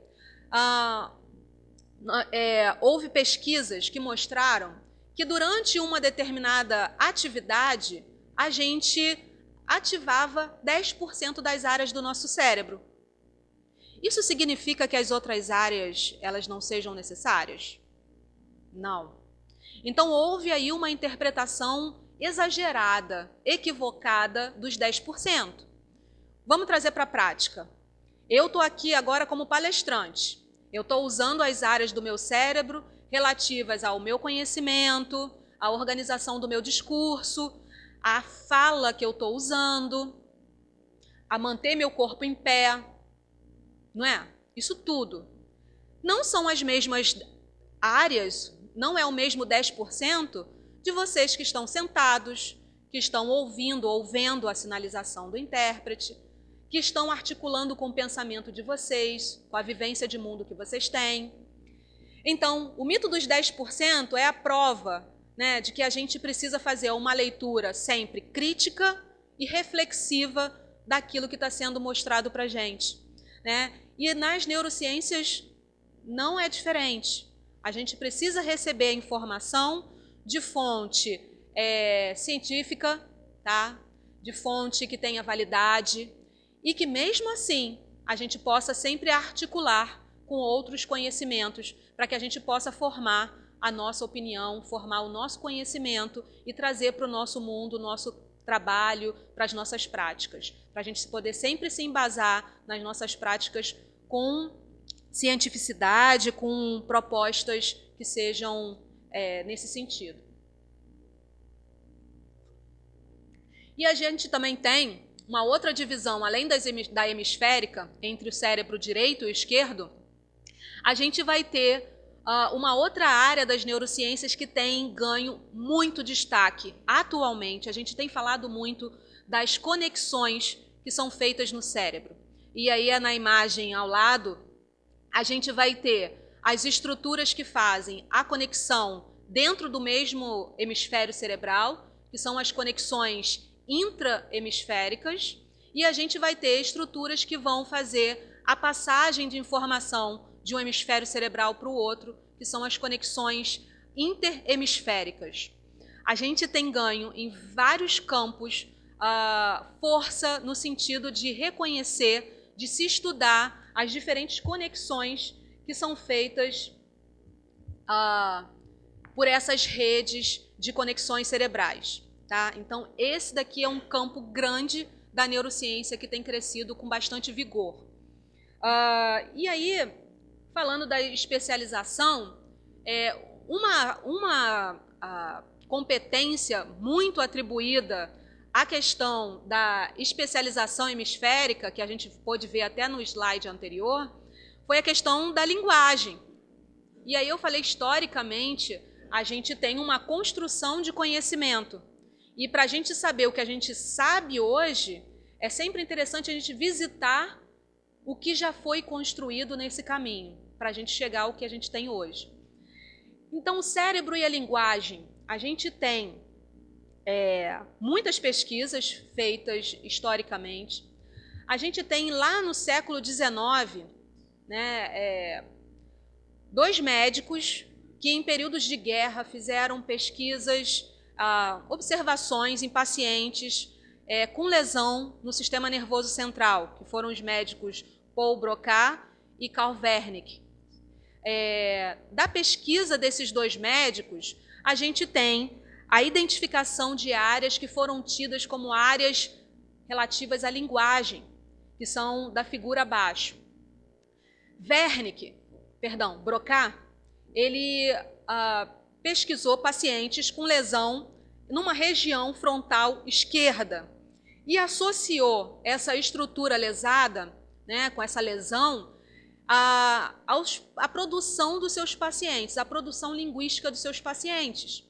Houve pesquisas que mostraram que durante uma determinada atividade, a gente ativava 10% das áreas do nosso cérebro. Isso significa que as outras áreas elas não sejam necessárias? Não. Então houve aí uma interpretação exagerada, equivocada dos 10%. Vamos trazer para a prática. Eu estou aqui agora como palestrante. Eu estou usando as áreas do meu cérebro relativas ao meu conhecimento, à organização do meu discurso, à fala que eu estou usando, a manter meu corpo em pé, não é? Isso tudo. Não são as mesmas áreas, não é o mesmo 10% de vocês que estão sentados, que estão ouvindo ou vendo a sinalização do intérprete, que estão articulando com o pensamento de vocês, com a vivência de mundo que vocês têm. Então, o mito dos 10% é a prova, né, de que a gente precisa fazer uma leitura sempre crítica e reflexiva daquilo que está sendo mostrado para a gente, né? E nas neurociências não é diferente. A gente precisa receber a informação de fonte científica, tá? De fonte que tenha validade e que mesmo assim a gente possa sempre articular com outros conhecimentos para que a gente possa formar a nossa opinião, formar o nosso conhecimento e trazer para o nosso mundo, o nosso trabalho, para as nossas práticas, para a gente poder sempre se embasar nas nossas práticas com cientificidade, com propostas que sejam nesse sentido. E a gente também tem uma outra divisão, além da hemisférica, entre o cérebro direito e o esquerdo, a gente vai ter uma outra área das neurociências que tem ganho muito destaque. Atualmente, a gente tem falado muito das conexões que são feitas no cérebro. E aí, na imagem ao lado, a gente vai ter as estruturas que fazem a conexão dentro do mesmo hemisfério cerebral, que são as conexões intrahemisféricas, e a gente vai ter estruturas que vão fazer a passagem de informação de um hemisfério cerebral para o outro, que são as conexões interhemisféricas. A gente tem ganho em vários campos força no sentido de reconhecer, de se estudar as diferentes conexões que são feitas por essas redes de conexões cerebrais. Tá? Então, esse daqui é um campo grande da neurociência que tem crescido com bastante vigor. E aí, falando da especialização, uma competência muito atribuída à questão da especialização hemisférica, que a gente pôde ver até no slide anterior, foi a questão da linguagem. E aí eu falei, historicamente, a gente tem uma construção de conhecimento. E para a gente saber o que a gente sabe hoje, é sempre interessante a gente visitar o que já foi construído nesse caminho, para a gente chegar ao que a gente tem hoje. Então, o cérebro e a linguagem, a gente tem muitas pesquisas feitas historicamente. A gente tem lá no século XIX, né, 2 médicos que em períodos de guerra fizeram pesquisas, observações em pacientes com lesão no sistema nervoso central, que foram os médicos Paul Broca e Carl Wernicke. Da pesquisa desses 2 médicos, a gente tem a identificação de áreas que foram tidas como áreas relativas à linguagem, que são da figura abaixo. Broca, ele pesquisou pacientes com lesão numa região frontal esquerda e associou essa estrutura lesada, né, com essa lesão, à produção dos seus pacientes, à produção linguística dos seus pacientes.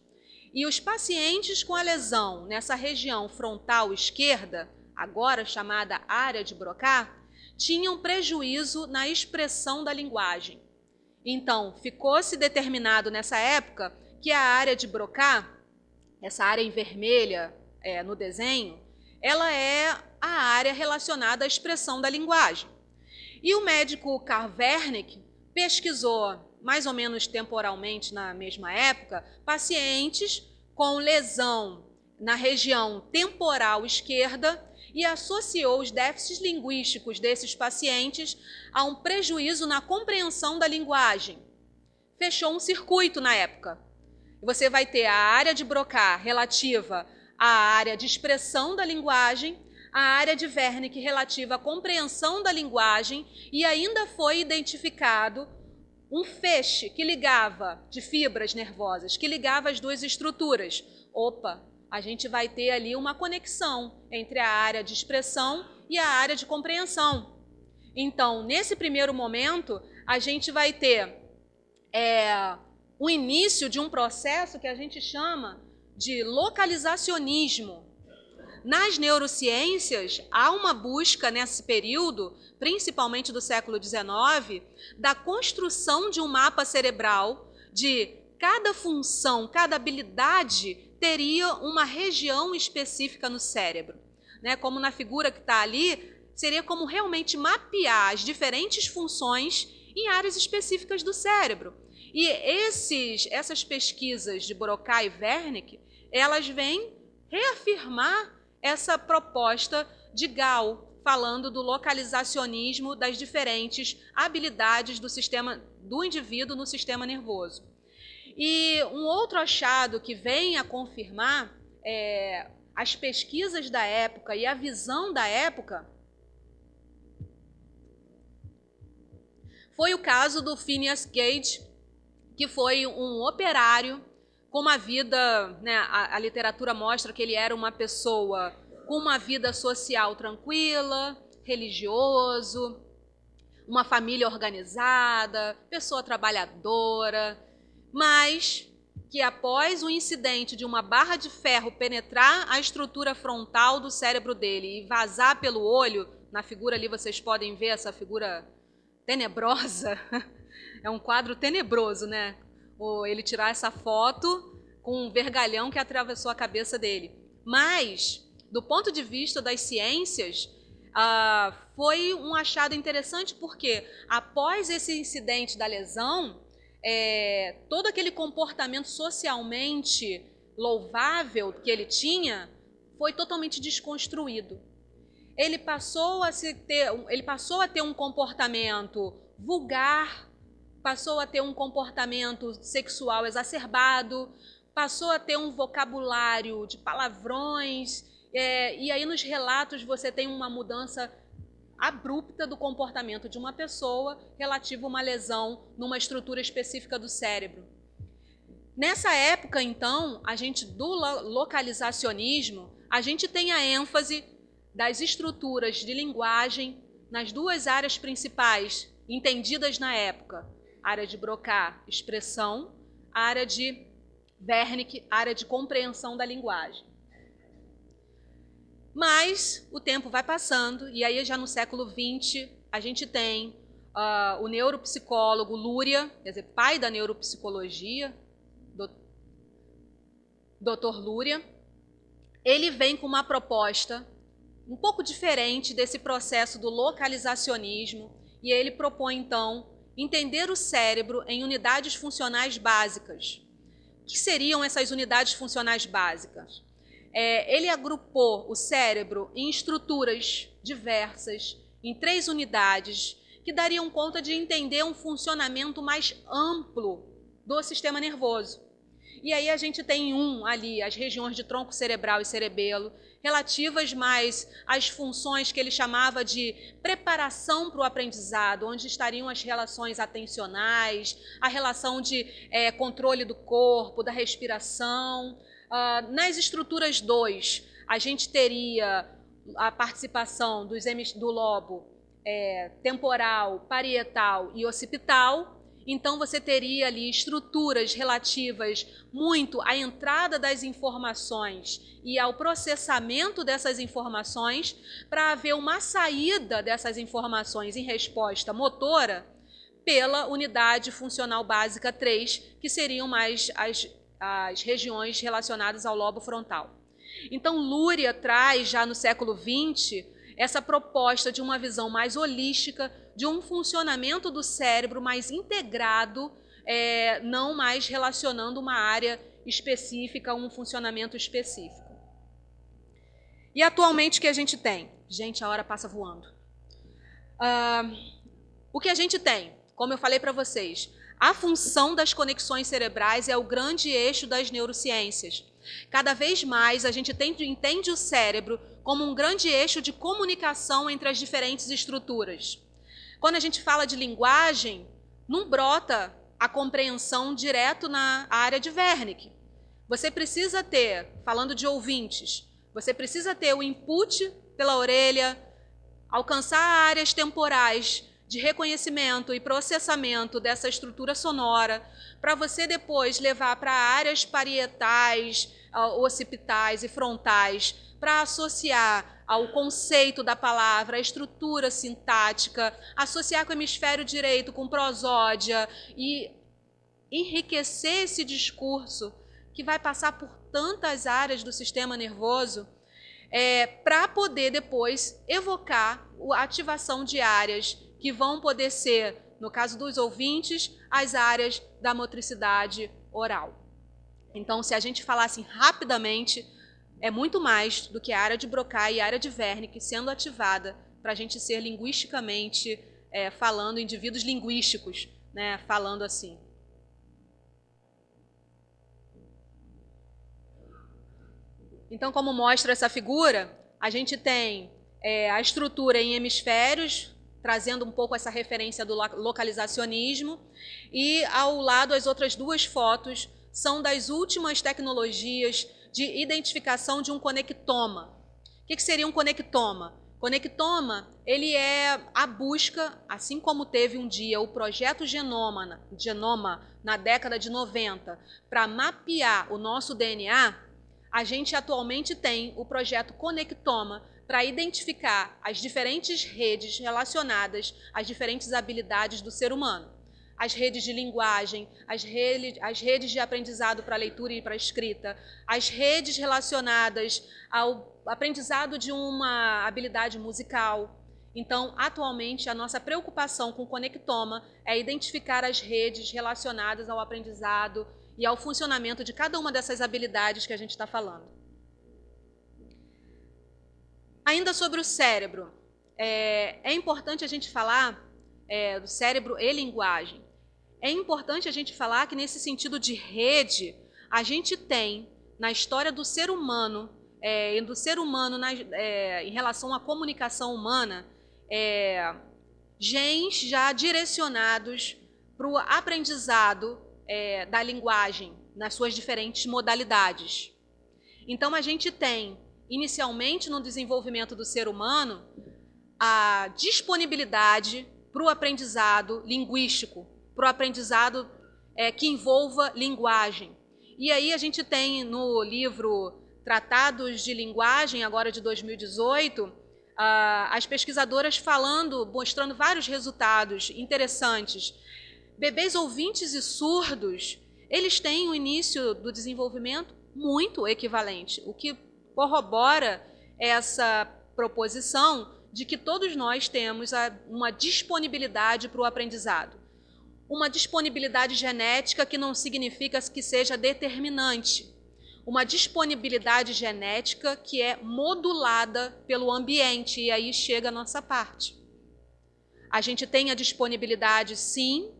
E os pacientes com a lesão nessa região frontal esquerda, agora chamada área de Broca, tinham prejuízo na expressão da linguagem. Então, ficou-se determinado nessa época que a área de Broca, essa área em vermelha no desenho, ela é a área relacionada à expressão da linguagem. E o médico Carl Wernicke pesquisou, mais ou menos temporalmente na mesma época, pacientes com lesão na região temporal esquerda e associou os déficits linguísticos desses pacientes a um prejuízo na compreensão da linguagem. Fechou um circuito na época. Você vai ter a área de Broca relativa à área de expressão da linguagem, a área de Wernicke relativa à compreensão da linguagem, e ainda foi identificado um feixe que ligava, de fibras nervosas, que ligava as 2 estruturas. Opa, a gente vai ter ali uma conexão entre a área de expressão e a área de compreensão. Então, nesse primeiro momento, a gente vai ter o início de um processo que a gente chama de localizacionismo. Nas neurociências, há uma busca nesse período, principalmente do século XIX, da construção de um mapa cerebral de cada função, cada habilidade teria uma região específica no cérebro. Né? Como na figura que está ali, seria como realmente mapear as diferentes funções em áreas específicas do cérebro. E essas pesquisas de Broca e Wernicke, elas vêm reafirmar essa proposta de Gall, falando do localizacionismo das diferentes habilidades do indivíduo no sistema nervoso. E um outro achado que vem a confirmar as pesquisas da época e a visão da época foi o caso do Phineas Gage, que foi um operário com uma vida, né, a literatura mostra que ele era uma pessoa com uma vida social tranquila, religioso, uma família organizada, pessoa trabalhadora, mas que após o incidente de uma barra de ferro penetrar a estrutura frontal do cérebro dele e vazar pelo olho, na figura ali vocês podem ver essa figura tenebrosa, é um quadro tenebroso, né? Ele tirar essa foto com um vergalhão que atravessou a cabeça dele. Mas, do ponto de vista das ciências, foi um achado interessante porque, após esse incidente da lesão, todo aquele comportamento socialmente louvável que ele tinha foi totalmente desconstruído. Ele passou a ter um comportamento vulgar, passou a ter um comportamento sexual exacerbado, passou a ter um vocabulário de palavrões, e aí nos relatos você tem uma mudança abrupta do comportamento de uma pessoa relativo a uma lesão numa estrutura específica do cérebro. Nessa época, então, do localizacionismo, a gente tem a ênfase das estruturas de linguagem nas duas áreas principais entendidas na época, área de Broca, expressão, área de Wernicke, área de compreensão da linguagem. Mas o tempo vai passando, e aí já no século XX a gente tem o neuropsicólogo Luria, quer dizer, pai da neuropsicologia, Dr. Luria. Ele vem com uma proposta um pouco diferente desse processo do localizacionismo, e ele propõe, então, entender o cérebro em unidades funcionais básicas. O que seriam essas unidades funcionais básicas? Ele agrupou o cérebro em estruturas diversas, em 3 unidades, que dariam conta de entender um funcionamento mais amplo do sistema nervoso. E aí a gente tem ali, as regiões de tronco cerebral e cerebelo, relativas mais às funções que ele chamava de preparação para o aprendizado, onde estariam as relações atencionais, a relação de controle do corpo, da respiração. Nas estruturas 2, a gente teria a participação do lobo temporal, parietal e occipital. Então, você teria ali estruturas relativas muito à entrada das informações e ao processamento dessas informações para haver uma saída dessas informações em resposta motora pela unidade funcional básica 3, que seriam mais as regiões relacionadas ao lobo frontal. Então, Luria traz, já no século XX, essa proposta de uma visão mais holística, de um funcionamento do cérebro mais integrado, não mais relacionando uma área específica a um funcionamento específico. E atualmente o que a gente tem? Gente, a hora passa voando. O que a gente tem? Como eu falei para vocês, a função das conexões cerebrais é o grande eixo das neurociências. Cada vez mais a gente entende o cérebro como um grande eixo de comunicação entre as diferentes estruturas. Quando a gente fala de linguagem, não brota a compreensão direto na área de Wernicke. Você precisa ter, falando de ouvintes, você precisa ter o input pela orelha, alcançar áreas temporais de reconhecimento e processamento dessa estrutura sonora, para você depois levar para áreas parietais, occipitais e frontais, para associar ao conceito da palavra, a estrutura sintática, associar com o hemisfério direito, com prosódia e enriquecer esse discurso que vai passar por tantas áreas do sistema nervoso, para poder depois evocar a ativação de áreas que vão poder ser no caso dos ouvintes, as áreas da motricidade oral. Então, se a gente falasse rapidamente, é muito mais do que a área de Broca e a área de Wernicke sendo ativada para a gente ser linguisticamente falando, indivíduos linguísticos, né, falando assim. Então, como mostra essa figura, a gente tem a estrutura em hemisférios, trazendo um pouco essa referência do localizacionismo, e ao lado as outras duas fotos são das últimas tecnologias de identificação de um conectoma. O que seria um conectoma? Conectoma, ele é a busca, assim como teve um dia o projeto Genoma na década de 90, para mapear o nosso DNA, a gente atualmente tem o projeto Conectoma para identificar as diferentes redes relacionadas às diferentes habilidades do ser humano. As redes de linguagem, as redes de aprendizado para leitura e para escrita, as redes relacionadas ao aprendizado de uma habilidade musical. Então, atualmente, a nossa preocupação com o Conectoma é identificar as redes relacionadas ao aprendizado e ao funcionamento de cada uma dessas habilidades que a gente está falando. Ainda sobre o cérebro, é importante a gente falar do cérebro e linguagem. É importante a gente falar que, nesse sentido de rede, a gente tem, na história do ser humano, em relação à comunicação humana, genes já direcionados para o aprendizado da linguagem, nas suas diferentes modalidades. Então, a gente tem, inicialmente no desenvolvimento do ser humano, a disponibilidade para o aprendizado linguístico, para o aprendizado que envolva linguagem. E aí a gente tem no livro Tratados de Linguagem, agora de 2018, as pesquisadoras mostrando vários resultados interessantes. Bebês ouvintes e surdos, eles têm um início do desenvolvimento muito equivalente, o que corrobora essa proposição de que todos nós temos uma disponibilidade para o aprendizado. Uma disponibilidade genética que não significa que seja determinante. Uma disponibilidade genética que é modulada pelo ambiente, e aí chega a nossa parte. A gente tem a disponibilidade, sim,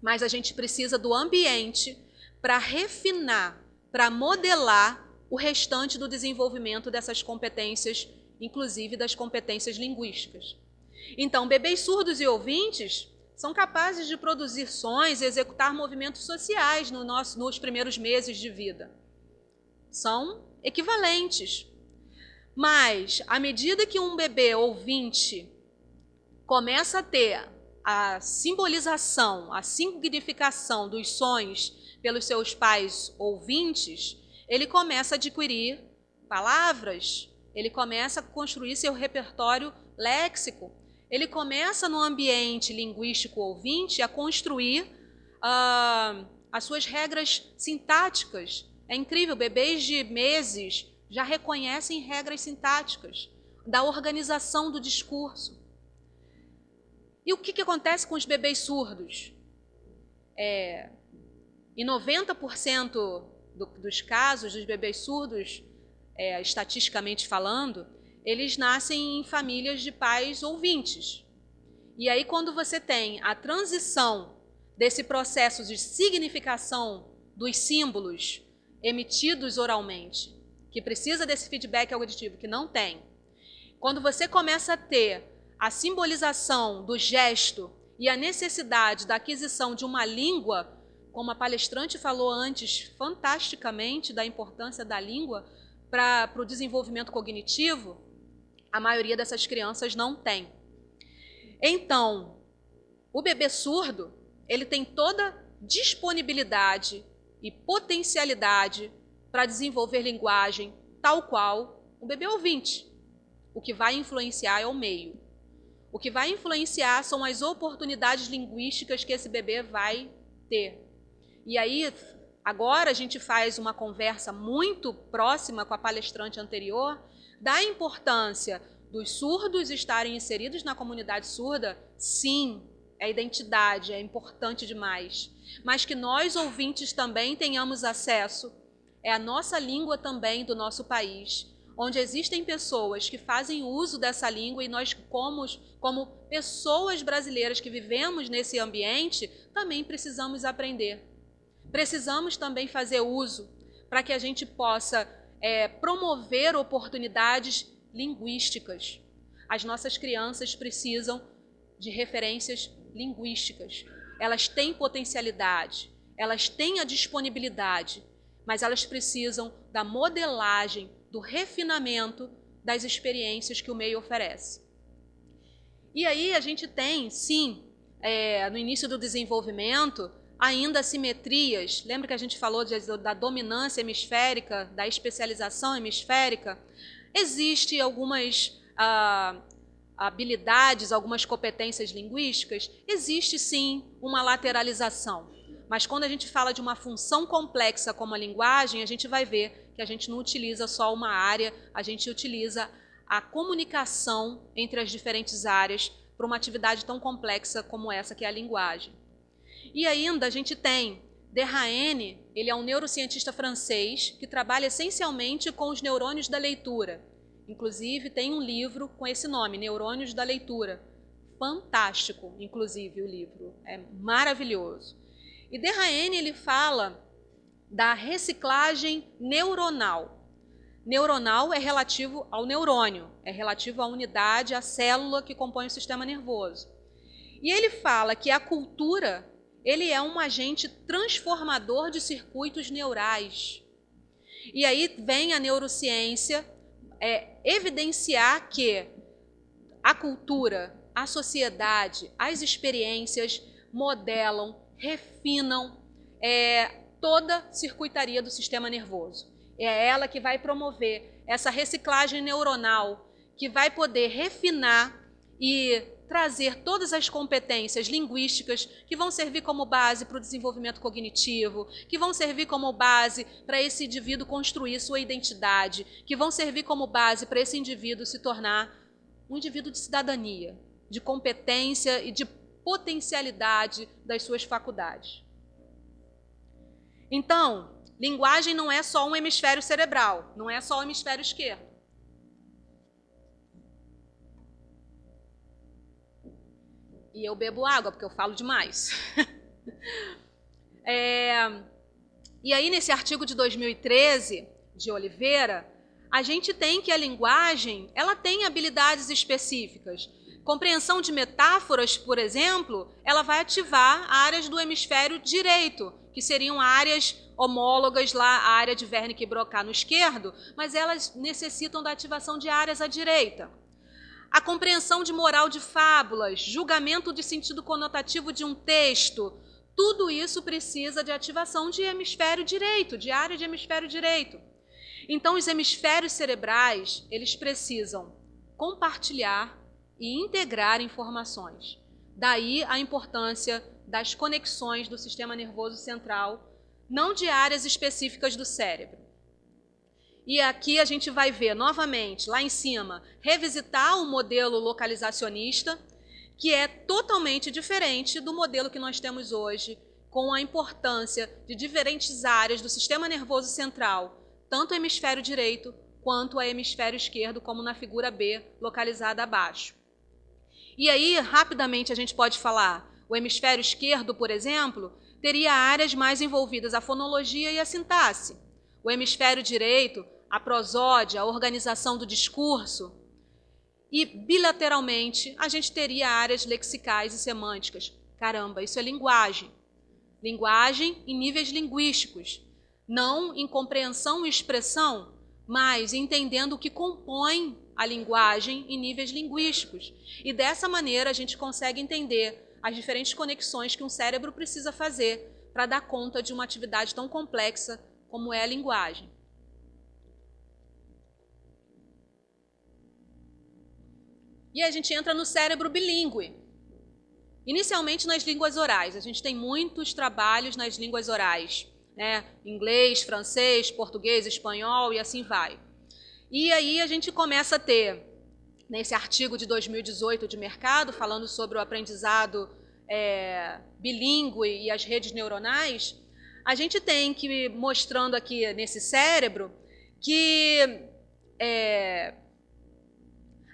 mas a gente precisa do ambiente para refinar, para modelar o restante do desenvolvimento dessas competências, inclusive das competências linguísticas. Então, bebês surdos e ouvintes são capazes de produzir sons e executar movimentos sociais nos primeiros meses de vida. São equivalentes. Mas, à medida que um bebê ouvinte começa a ter a simbolização, a significação dos sons pelos seus pais ouvintes, ele começa a adquirir palavras, ele começa a construir seu repertório léxico, ele começa no ambiente linguístico ouvinte a construir as suas regras sintáticas. É incrível, bebês de meses já reconhecem regras sintáticas da organização do discurso. E o que acontece com os bebês surdos? Em 90% dos casos dos bebês surdos, estatisticamente falando, eles nascem em famílias de pais ouvintes. E aí, quando você tem a transição desse processo de significação dos símbolos emitidos oralmente, que precisa desse feedback auditivo, que não tem, quando você começa a ter a simbolização do gesto e a necessidade da aquisição de uma língua, como a palestrante falou antes, fantasticamente, da importância da língua para o desenvolvimento cognitivo, a maioria dessas crianças não tem. Então, o bebê surdo, ele tem toda disponibilidade e potencialidade para desenvolver linguagem, tal qual o bebê ouvinte. O que vai influenciar é o meio. O que vai influenciar são as oportunidades linguísticas que esse bebê vai ter. E aí, agora a gente faz uma conversa muito próxima com a palestrante anterior, da importância dos surdos estarem inseridos na comunidade surda, sim, é identidade, é importante demais. Mas que nós, ouvintes, também tenhamos acesso, é a nossa língua também do nosso país, onde existem pessoas que fazem uso dessa língua e nós, como pessoas brasileiras que vivemos nesse ambiente, também precisamos aprender. Precisamos também fazer uso para que a gente possa promover oportunidades linguísticas. As nossas crianças precisam de referências linguísticas. Elas têm potencialidade, elas têm a disponibilidade, mas elas precisam da modelagem, do refinamento das experiências que o meio oferece. E aí a gente tem, sim, no início do desenvolvimento, ainda assimetrias. Lembra que a gente falou da dominância hemisférica, da especialização hemisférica? Existem algumas habilidades, algumas competências linguísticas? Existe, sim, uma lateralização. Mas quando a gente fala de uma função complexa como a linguagem, a gente vai ver que a gente não utiliza só uma área, a gente utiliza a comunicação entre as diferentes áreas para uma atividade tão complexa como essa que é a linguagem. E ainda a gente tem Derraine, ele é um neurocientista francês que trabalha essencialmente com os neurônios da leitura. Inclusive tem um livro com esse nome, Neurônios da Leitura. Fantástico, inclusive, o livro. É maravilhoso. E Derraine, ele fala da reciclagem neuronal. Neuronal é relativo ao neurônio, é relativo à unidade, à célula que compõe o sistema nervoso. E ele fala que a cultura, ele é um agente transformador de circuitos neurais. E aí vem a neurociência evidenciar que a cultura, a sociedade, as experiências modelam, refinam toda a circuitaria do sistema nervoso. É ela que vai promover essa reciclagem neuronal, que vai poder refinar e trazer todas as competências linguísticas que vão servir como base para o desenvolvimento cognitivo, que vão servir como base para esse indivíduo construir sua identidade, que vão servir como base para esse indivíduo se tornar um indivíduo de cidadania, de competência e de potencialidade das suas faculdades. Então, linguagem não é só um hemisfério cerebral, não é só o hemisfério esquerdo. E eu bebo água, porque eu falo demais. E aí, nesse artigo de 2013, de Oliveira, a gente tem que a linguagem, ela tem habilidades específicas. Compreensão de metáforas, por exemplo, ela vai ativar áreas do hemisfério direito, que seriam áreas homólogas lá, a área de Wernicke e Broca no esquerdo, mas elas necessitam da ativação de áreas à direita. A compreensão de moral de fábulas, julgamento de sentido conotativo de um texto, tudo isso precisa de ativação de hemisfério direito, de área de hemisfério direito. Então, os hemisférios cerebrais, eles precisam compartilhar e integrar informações. Daí a importância das conexões do sistema nervoso central, não de áreas específicas do cérebro. E aqui a gente vai ver novamente, lá em cima, revisitar o modelo localizacionista, que é totalmente diferente do modelo que nós temos hoje, com a importância de diferentes áreas do sistema nervoso central, tanto o hemisfério direito quanto o hemisfério esquerdo, como na figura B, localizada abaixo. E aí, rapidamente, a gente pode falar, o hemisfério esquerdo, por exemplo, teria áreas mais envolvidas a fonologia e a sintaxe. O hemisfério direito, a prosódia, a organização do discurso. E, bilateralmente, a gente teria áreas lexicais e semânticas. Caramba, isso é linguagem. Linguagem em níveis linguísticos. Não em compreensão e expressão, mas entendendo o que compõe a linguagem em níveis linguísticos. E dessa maneira a gente consegue entender as diferentes conexões que um cérebro precisa fazer para dar conta de uma atividade tão complexa como é a linguagem. E a gente entra no cérebro bilíngue. Inicialmente nas línguas orais. A gente tem muitos trabalhos nas línguas orais, né? Inglês, francês, português, espanhol e assim vai. E aí a gente começa a ter, nesse artigo de 2018 de mercado, falando sobre o aprendizado bilíngue e as redes neuronais, a gente tem que, mostrando aqui nesse cérebro, que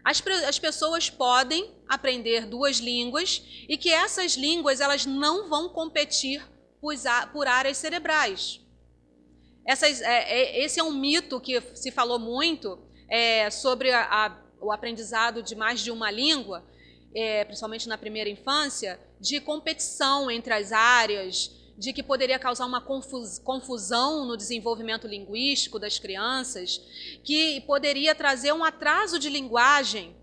as pessoas podem aprender duas línguas e que essas línguas elas não vão competir por áreas cerebrais. Esse é um mito que se falou muito sobre o aprendizado de mais de uma língua, principalmente na primeira infância, de competição entre as áreas, de que poderia causar uma confusão no desenvolvimento linguístico das crianças, que poderia trazer um atraso de linguagem.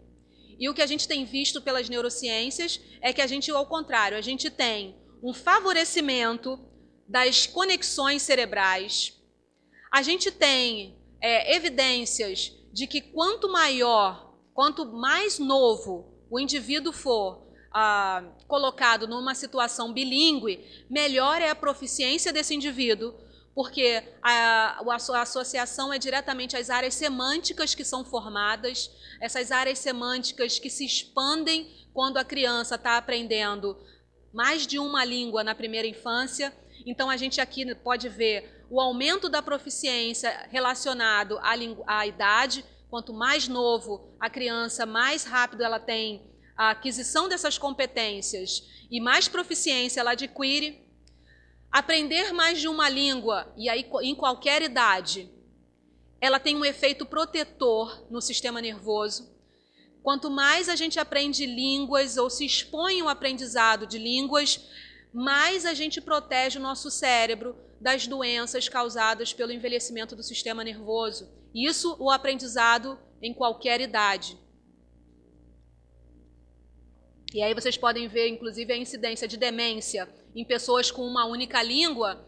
E o que a gente tem visto pelas neurociências é que a gente, ao contrário, a gente tem um favorecimento das conexões cerebrais. A gente tem evidências de que quanto mais novo o indivíduo for colocado numa situação bilíngue, melhor é a proficiência desse indivíduo, porque a associação é diretamente às áreas semânticas que são formadas, essas áreas semânticas que se expandem quando a criança está aprendendo mais de uma língua na primeira infância. Então, a gente aqui pode ver o aumento da proficiência relacionado à idade. Quanto mais novo a criança, mais rápido ela tem a aquisição dessas competências e mais proficiência ela adquire. Aprender mais de uma língua, e aí em qualquer idade, ela tem um efeito protetor no sistema nervoso. Quanto mais a gente aprende línguas ou se expõe ao aprendizado de línguas, mais a gente protege o nosso cérebro das doenças causadas pelo envelhecimento do sistema nervoso. Isso o aprendizado em qualquer idade. E aí vocês podem ver, inclusive, a incidência de demência em pessoas com uma única língua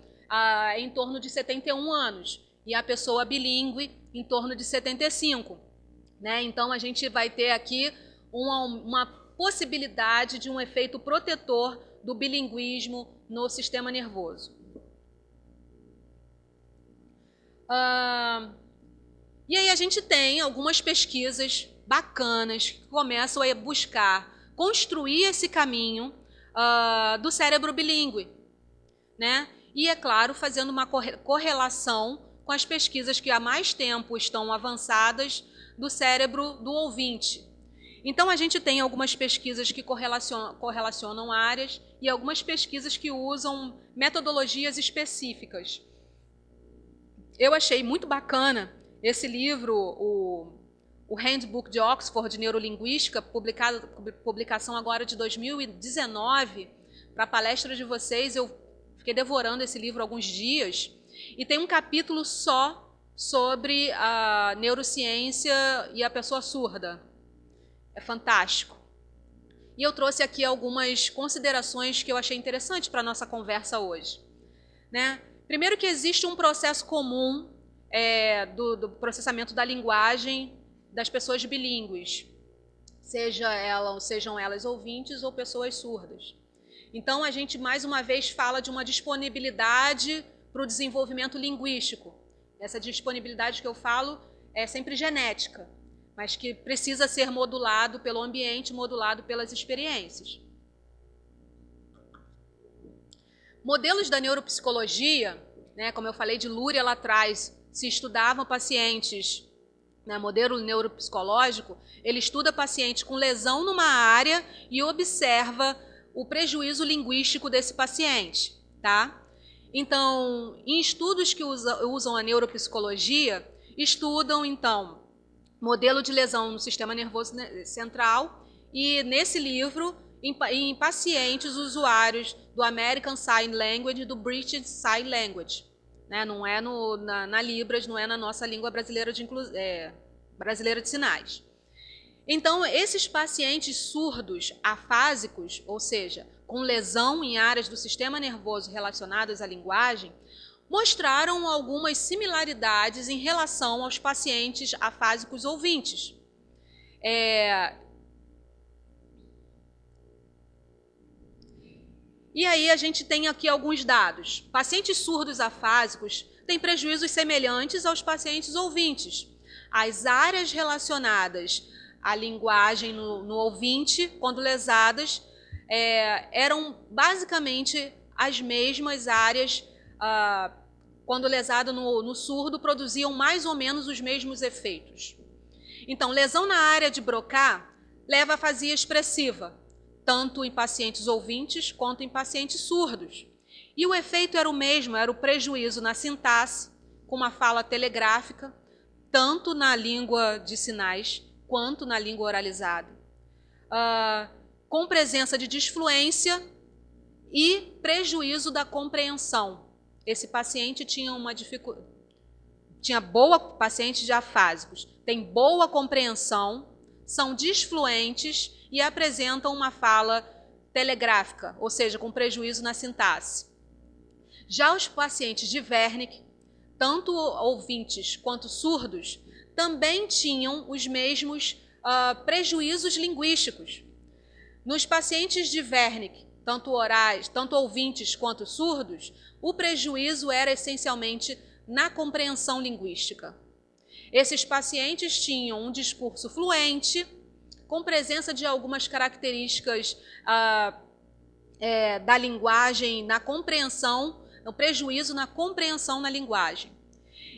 em torno de 71 anos. E a pessoa bilíngue em torno de 75. Né? Então, a gente vai ter aqui uma possibilidade de um efeito protetor do bilinguismo no sistema nervoso. E aí a gente tem algumas pesquisas bacanas que começam a buscar construir esse caminho do cérebro bilíngue, né? E, é claro, fazendo uma correlação com as pesquisas que há mais tempo estão avançadas do cérebro do ouvinte. Então, a gente tem algumas pesquisas que correlacionam áreas e algumas pesquisas que usam metodologias específicas. Eu achei muito bacana esse livro, o Handbook de Oxford de Neurolinguística, publicação agora de 2019, para a palestra de vocês. Eu fiquei devorando esse livro alguns dias, e tem um capítulo só sobre a neurociência e a pessoa surda. É fantástico. E eu trouxe aqui algumas considerações que eu achei interessantes para a nossa conversa hoje. Né? Primeiro, que existe um processo comum do processamento da linguagem das pessoas bilíngues, sejam elas ouvintes ou pessoas surdas. Então, a gente, mais uma vez, fala de uma disponibilidade para o desenvolvimento linguístico. Essa disponibilidade que eu falo é sempre genética, mas que precisa ser modulado pelo ambiente, modulado pelas experiências. Modelos da neuropsicologia, né, como eu falei de Luria lá atrás, se estudavam pacientes, né, modelo neuropsicológico, ele estuda pacientes com lesão numa área e observa o prejuízo linguístico desse paciente. Tá? Então, em estudos que usam a neuropsicologia, estudam, então, modelo de lesão no sistema nervoso central e, nesse livro, em pacientes usuários do American Sign Language e do British Sign Language. Né? Não é na Libras, não é na nossa língua brasileira brasileira de sinais. Então, esses pacientes surdos afásicos, ou seja, com lesão em áreas do sistema nervoso relacionadas à linguagem, mostraram algumas similaridades em relação aos pacientes afásicos ouvintes. E aí a gente tem aqui alguns dados. Pacientes surdos afásicos têm prejuízos semelhantes aos pacientes ouvintes. As áreas relacionadas à linguagem no ouvinte, quando lesadas, eram basicamente as mesmas áreas, quando lesado no surdo, produziam mais ou menos os mesmos efeitos. Então, lesão na área de Broca leva à afasia expressiva, tanto em pacientes ouvintes quanto em pacientes surdos. E o efeito era o mesmo, era o prejuízo na sintaxe, com uma fala telegráfica, tanto na língua de sinais quanto na língua oralizada, com presença de disfluência e prejuízo da compreensão. Esse paciente tinha uma dificuldade, pacientes diafásicos, têm boa compreensão, são disfluentes e apresentam uma fala telegráfica, ou seja, com prejuízo na sintaxe. Já os pacientes de Wernicke, tanto ouvintes quanto surdos, também tinham os mesmos prejuízos linguísticos. Nos pacientes de Wernicke, tanto orais, tanto ouvintes quanto surdos, o prejuízo era essencialmente na compreensão linguística. Esses pacientes tinham um discurso fluente, com presença de algumas características da linguagem na compreensão, o prejuízo na compreensão na linguagem.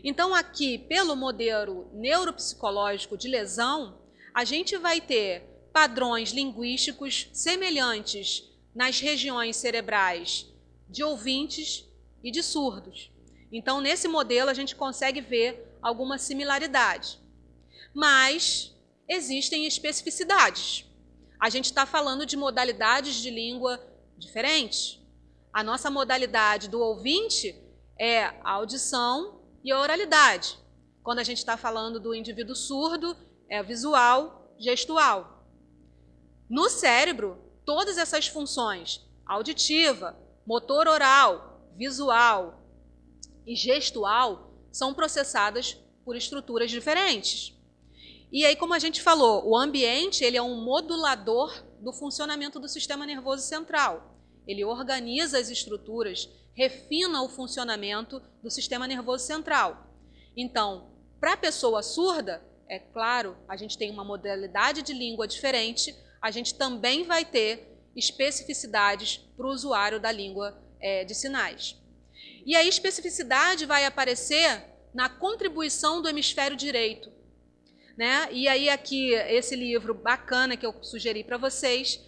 Então, aqui, pelo modelo neuropsicológico de lesão, a gente vai ter padrões linguísticos semelhantes nas regiões cerebrais de ouvintes e de surdos. Então, nesse modelo, a gente consegue ver alguma similaridade. Mas existem especificidades. A gente está falando de modalidades de língua diferentes. A nossa modalidade do ouvinte é a audição e a oralidade. Quando a gente está falando do indivíduo surdo, é visual, gestual. No cérebro, todas essas funções, auditiva, motor oral, visual e gestual, são processadas por estruturas diferentes. E aí, como a gente falou, o ambiente ele é um modulador do funcionamento do sistema nervoso central. Ele organiza as estruturas, refina o funcionamento do sistema nervoso central. Então, para a pessoa surda, é claro, a gente tem uma modalidade de língua diferente, a gente também vai ter especificidades para o usuário da língua de sinais. E a especificidade vai aparecer na contribuição do hemisfério direito, né? E aí aqui, esse livro bacana que eu sugeri para vocês,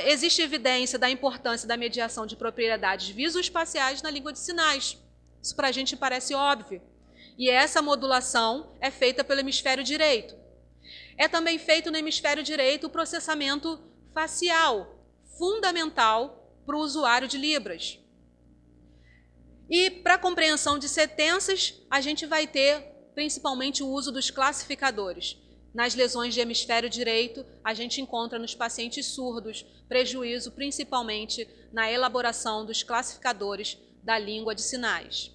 existe evidência da importância da mediação de propriedades visoespaciais na língua de sinais. Isso para a gente parece óbvio. E essa modulação é feita pelo hemisfério direito. É também feito no hemisfério direito o processamento facial, fundamental para o usuário de Libras. E para a compreensão de sentenças, a gente vai ter principalmente o uso dos classificadores. Nas lesões de hemisfério direito, a gente encontra nos pacientes surdos prejuízo principalmente na elaboração dos classificadores da língua de sinais.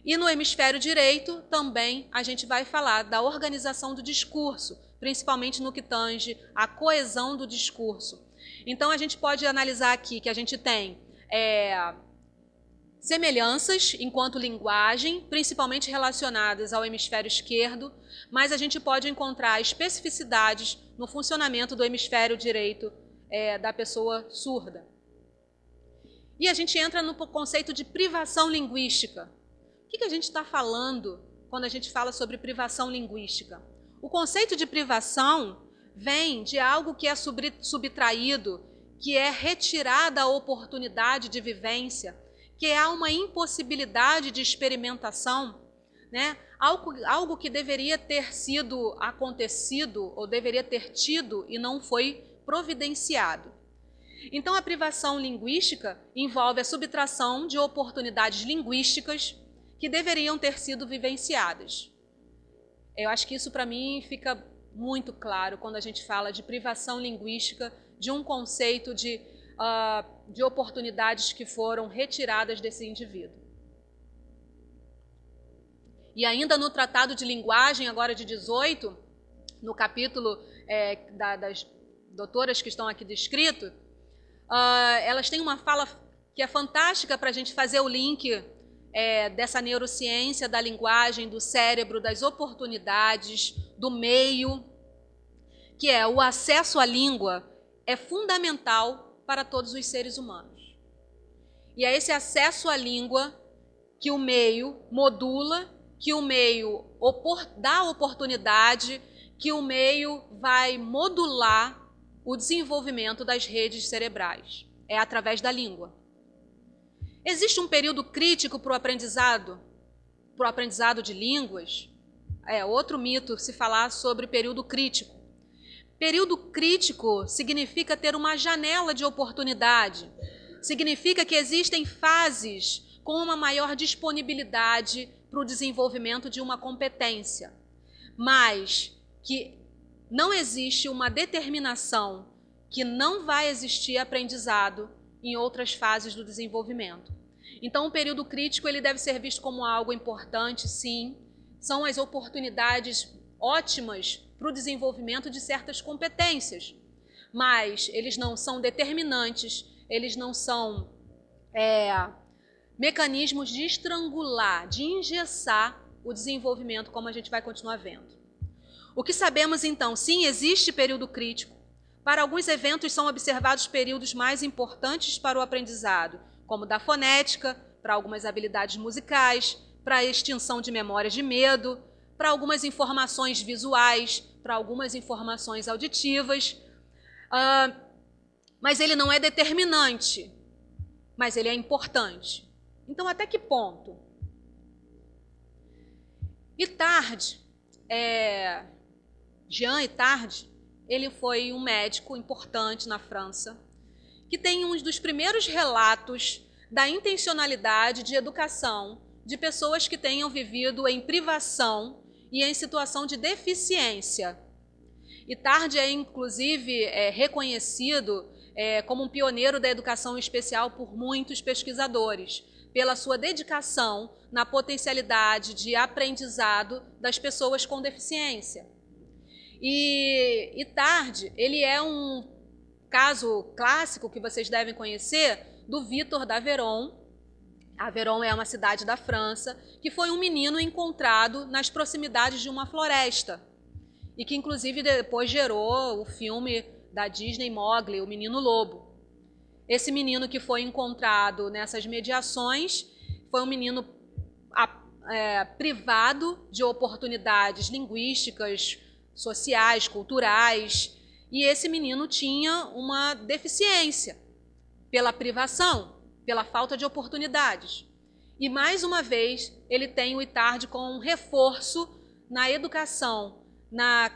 E no hemisfério direito, também, a gente vai falar da organização do discurso, principalmente no que tange à coesão do discurso. Então, a gente pode analisar aqui que a gente tem semelhanças enquanto linguagem, principalmente relacionadas ao hemisfério esquerdo, mas a gente pode encontrar especificidades no funcionamento do hemisfério direito da pessoa surda. E a gente entra no conceito de privação linguística. O que a gente está falando quando a gente fala sobre privação linguística? O conceito de privação vem de algo que é subtraído, que é retirada a oportunidade de vivência, que há uma impossibilidade de experimentação, né? Algo que deveria ter sido acontecido ou deveria ter tido e não foi providenciado. Então, a privação linguística envolve a subtração de oportunidades linguísticas que deveriam ter sido vivenciadas. Eu acho que isso, para mim, fica muito claro quando a gente fala de privação linguística, de um conceito de oportunidades que foram retiradas desse indivíduo. E ainda no Tratado de Linguagem, agora de 18, no capítulo das doutoras que estão aqui descrito, elas têm uma fala que é fantástica para a gente fazer o link dessa neurociência, da linguagem, do cérebro, das oportunidades, do meio, que é o acesso à língua é fundamental para todos os seres humanos. E é esse acesso à língua que o meio modula, que o meio dá oportunidade, que o meio vai modular o desenvolvimento das redes cerebrais. É através da língua. Existe um período crítico para o aprendizado de línguas? É outro mito se falar sobre período crítico. Período crítico significa ter uma janela de oportunidade. Significa que existem fases com uma maior disponibilidade para o desenvolvimento de uma competência, mas que não existe uma determinação que não vai existir aprendizado em outras fases do desenvolvimento. Então, o período crítico ele deve ser visto como algo importante, sim. São as oportunidades ótimas para o desenvolvimento de certas competências, mas eles não são determinantes, eles não são mecanismos de estrangular, de engessar o desenvolvimento, como a gente vai continuar vendo. O que sabemos então? Sim, existe período crítico. Para alguns eventos são observados períodos mais importantes para o aprendizado, como da fonética, para algumas habilidades musicais, para a extinção de memórias de medo, para algumas informações visuais, para algumas informações auditivas. Mas ele não é determinante, mas ele é importante. Então, até que ponto? Itard, Jean Itard, ele foi um médico importante na França, que tem um dos primeiros relatos da intencionalidade de educação de pessoas que tenham vivido em privação e em situação de deficiência. Itard é, inclusive, reconhecido como um pioneiro da educação especial por muitos pesquisadores, pela sua dedicação na potencialidade de aprendizado das pessoas com deficiência. E Itard, ele é um caso clássico que vocês devem conhecer do Victor d'Aveyron. Aveyron é uma cidade da França, que foi um menino encontrado nas proximidades de uma floresta e que inclusive depois gerou o filme da Disney Mowgli, o Menino Lobo. Esse menino que foi encontrado nessas mediações foi um menino privado de oportunidades linguísticas, sociais, culturais, e esse menino tinha uma deficiência pela privação, pela falta de oportunidades. E, mais uma vez, ele tem o Itard com um reforço na educação, na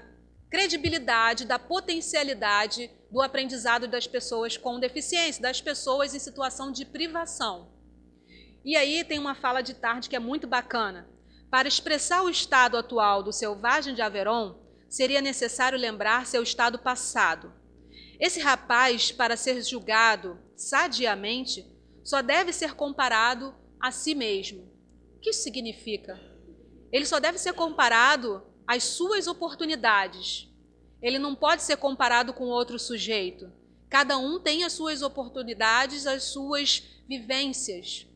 credibilidade, da potencialidade do aprendizado das pessoas com deficiência, das pessoas em situação de privação. E aí tem uma fala de Itard que é muito bacana. Para expressar o estado atual do selvagem de Aveyron, seria necessário lembrar seu estado passado. Esse rapaz, para ser julgado sadiamente, só deve ser comparado a si mesmo. O que isso significa? Ele só deve ser comparado às suas oportunidades. Ele não pode ser comparado com outro sujeito. Cada um tem as suas oportunidades, as suas vivências,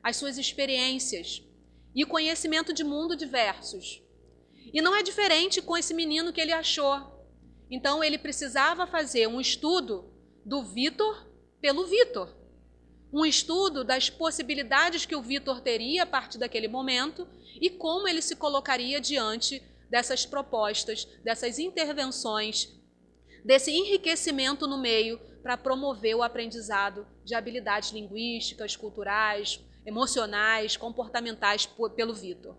as suas experiências e conhecimento de mundo diversos. E não é diferente com esse menino que ele achou. Então ele precisava fazer um estudo do Victor pelo Victor. Um estudo das possibilidades que o Victor teria a partir daquele momento e como ele se colocaria diante dessas propostas, dessas intervenções, desse enriquecimento no meio para promover o aprendizado de habilidades linguísticas, culturais, emocionais, comportamentais pelo Victor.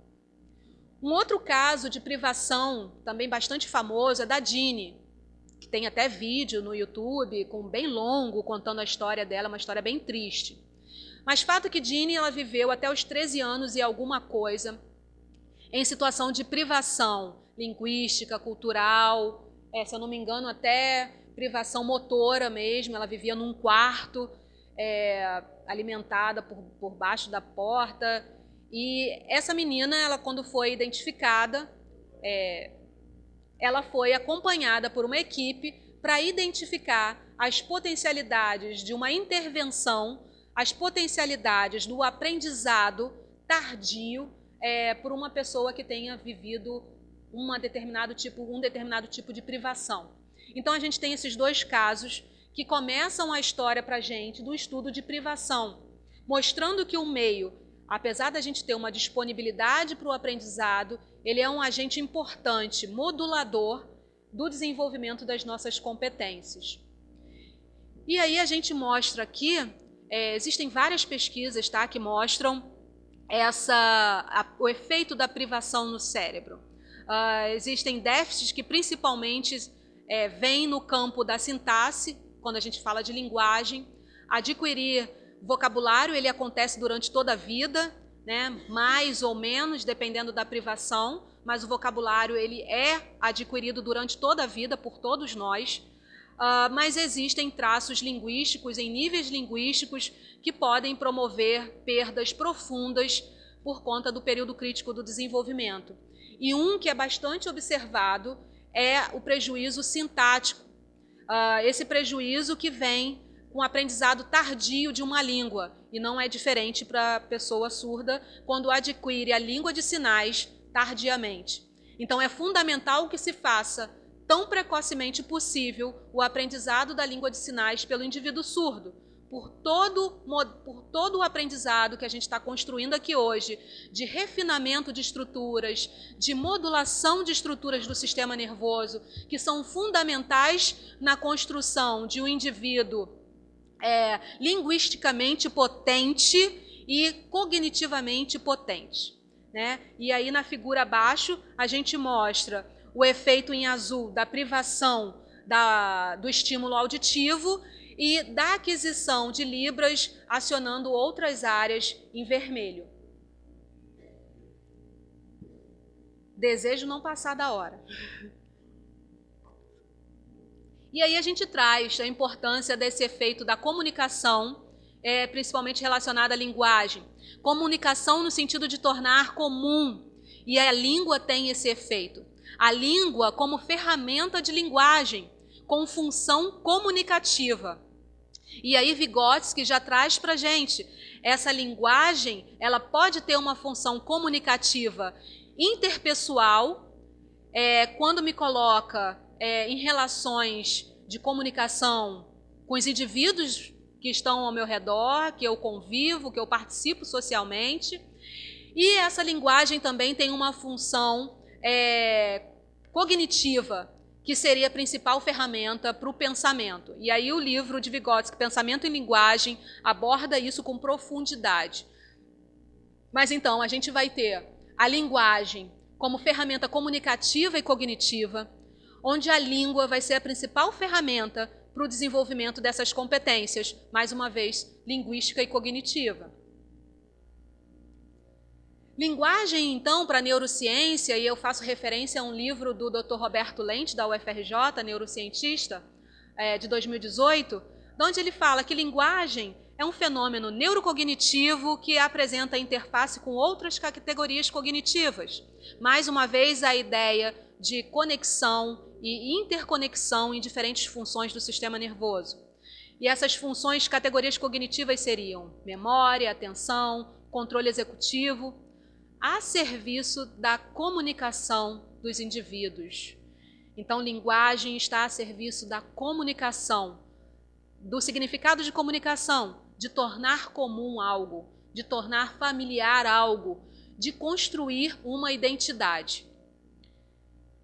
Um outro caso de privação, também bastante famoso, é da Jeanne, que tem até vídeo no YouTube, bem longo, contando a história dela, uma história bem triste. Mas fato é que Jeanne ela viveu até os 13 anos e alguma coisa em situação de privação linguística, cultural, se eu não me engano, até privação motora mesmo. Ela vivia num quarto, alimentada por baixo da porta. E essa menina, ela, quando foi identificada, ela foi acompanhada por uma equipe para identificar as potencialidades de uma intervenção, as potencialidades do aprendizado tardio por uma pessoa que tenha vivido um determinado tipo de privação. Então, a gente tem esses dois casos que começam a história para a gente do estudo de privação, mostrando que o meio, apesar da gente ter uma disponibilidade para o aprendizado, ele é um agente importante, modulador do desenvolvimento das nossas competências. E aí a gente mostra aqui, existem várias pesquisas, tá, que mostram o efeito da privação no cérebro. Existem déficits que principalmente vêm no campo da sintaxe, quando a gente fala de linguagem. Adquirir vocabulário, ele acontece durante toda a vida, né, mais ou menos, dependendo da privação, mas o vocabulário ele é adquirido durante toda a vida por todos nós. Mas existem traços linguísticos, em níveis linguísticos, que podem promover perdas profundas por conta do período crítico do desenvolvimento. E um que é bastante observado é o prejuízo sintático. Esse prejuízo que vem com o aprendizado tardio de uma língua, e não é diferente para a pessoa surda quando adquire a língua de sinais tardiamente. Então é fundamental que se faça tão precocemente possível o aprendizado da língua de sinais pelo indivíduo surdo, por todo o aprendizado que a gente está construindo aqui hoje, de refinamento de estruturas, de modulação de estruturas do sistema nervoso, que são fundamentais na construção de um indivíduo linguisticamente potente e cognitivamente potente, né? E aí na figura abaixo a gente mostra o efeito em azul da privação do estímulo auditivo e da aquisição de libras acionando outras áreas em vermelho. Desejo não passar da hora. E aí a gente traz a importância desse efeito da comunicação, principalmente relacionada à linguagem. Comunicação no sentido de tornar comum, e a língua tem esse efeito. A língua como ferramenta de linguagem, com função comunicativa. E aí Vygotsky já traz para a gente, essa linguagem, ela pode ter uma função comunicativa interpessoal, quando me coloca em relações de comunicação com os indivíduos que estão ao meu redor, que eu convivo, que eu participo socialmente. E essa linguagem também tem uma função cognitiva, que seria a principal ferramenta para o pensamento. E aí o livro de Vygotsky, Pensamento em Linguagem, aborda isso com profundidade. Mas então, a gente vai ter a linguagem como ferramenta comunicativa e cognitiva, onde a língua vai ser a principal ferramenta para o desenvolvimento dessas competências, mais uma vez, linguística e cognitiva. Linguagem, então, para a neurociência, e eu faço referência a um livro do Dr. Roberto Lente, da UFRJ, neurocientista, de 2018, onde ele fala que linguagem é um fenômeno neurocognitivo que apresenta interface com outras categorias cognitivas. Mais uma vez, a ideia de conexão e interconexão em diferentes funções do sistema nervoso. E essas funções, categorias cognitivas seriam memória, atenção, controle executivo, a serviço da comunicação dos indivíduos. Então, linguagem está a serviço da comunicação, do significado de comunicação, de tornar comum algo, de tornar familiar algo, de construir uma identidade.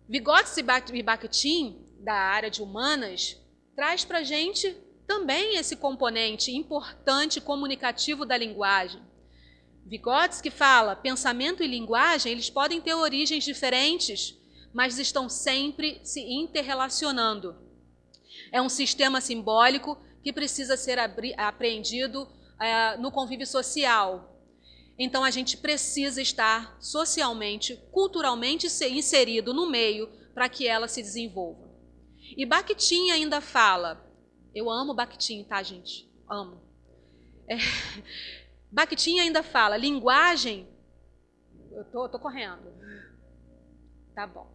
Vygotsky e Bakhtin, da área de humanas, traz para a gente também esse componente importante comunicativo da linguagem. Vygotsky fala, pensamento e linguagem, eles podem ter origens diferentes, mas estão sempre se interrelacionando. É um sistema simbólico que precisa ser apreendido no convívio social. Então, a gente precisa estar socialmente, culturalmente inserido no meio para que ela se desenvolva. E Bakhtin ainda fala, eu amo Bakhtin, tá, gente? Amo. Bakhtin ainda fala, linguagem... Eu tô correndo. Tá bom.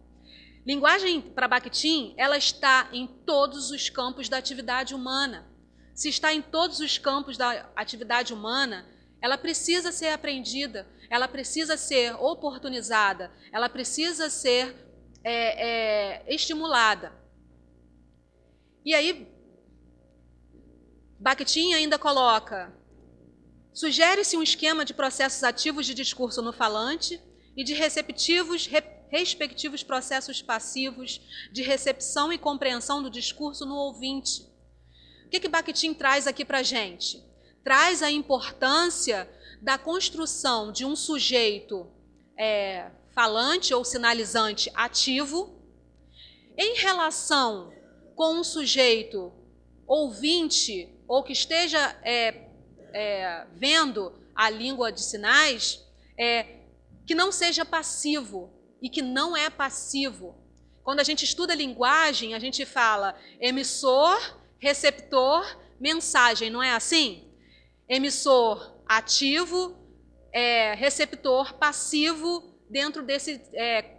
Linguagem, para Bakhtin, ela está em todos os campos da atividade humana. Se está em todos os campos da atividade humana, ela precisa ser aprendida, ela precisa ser oportunizada, ela precisa ser estimulada. E aí, Bakhtin ainda coloca: sugere-se um esquema de processos ativos de discurso no falante e de respectivos processos passivos de recepção e compreensão do discurso no ouvinte. O que Bakhtin traz aqui para a gente? Traz a importância da construção de um sujeito falante ou sinalizante ativo em relação com um sujeito ouvinte ou que esteja vendo a língua de sinais, que não seja passivo e que não é passivo. Quando a gente estuda linguagem, a gente fala emissor, receptor, mensagem, não é assim? Emissor ativo, receptor passivo dentro desse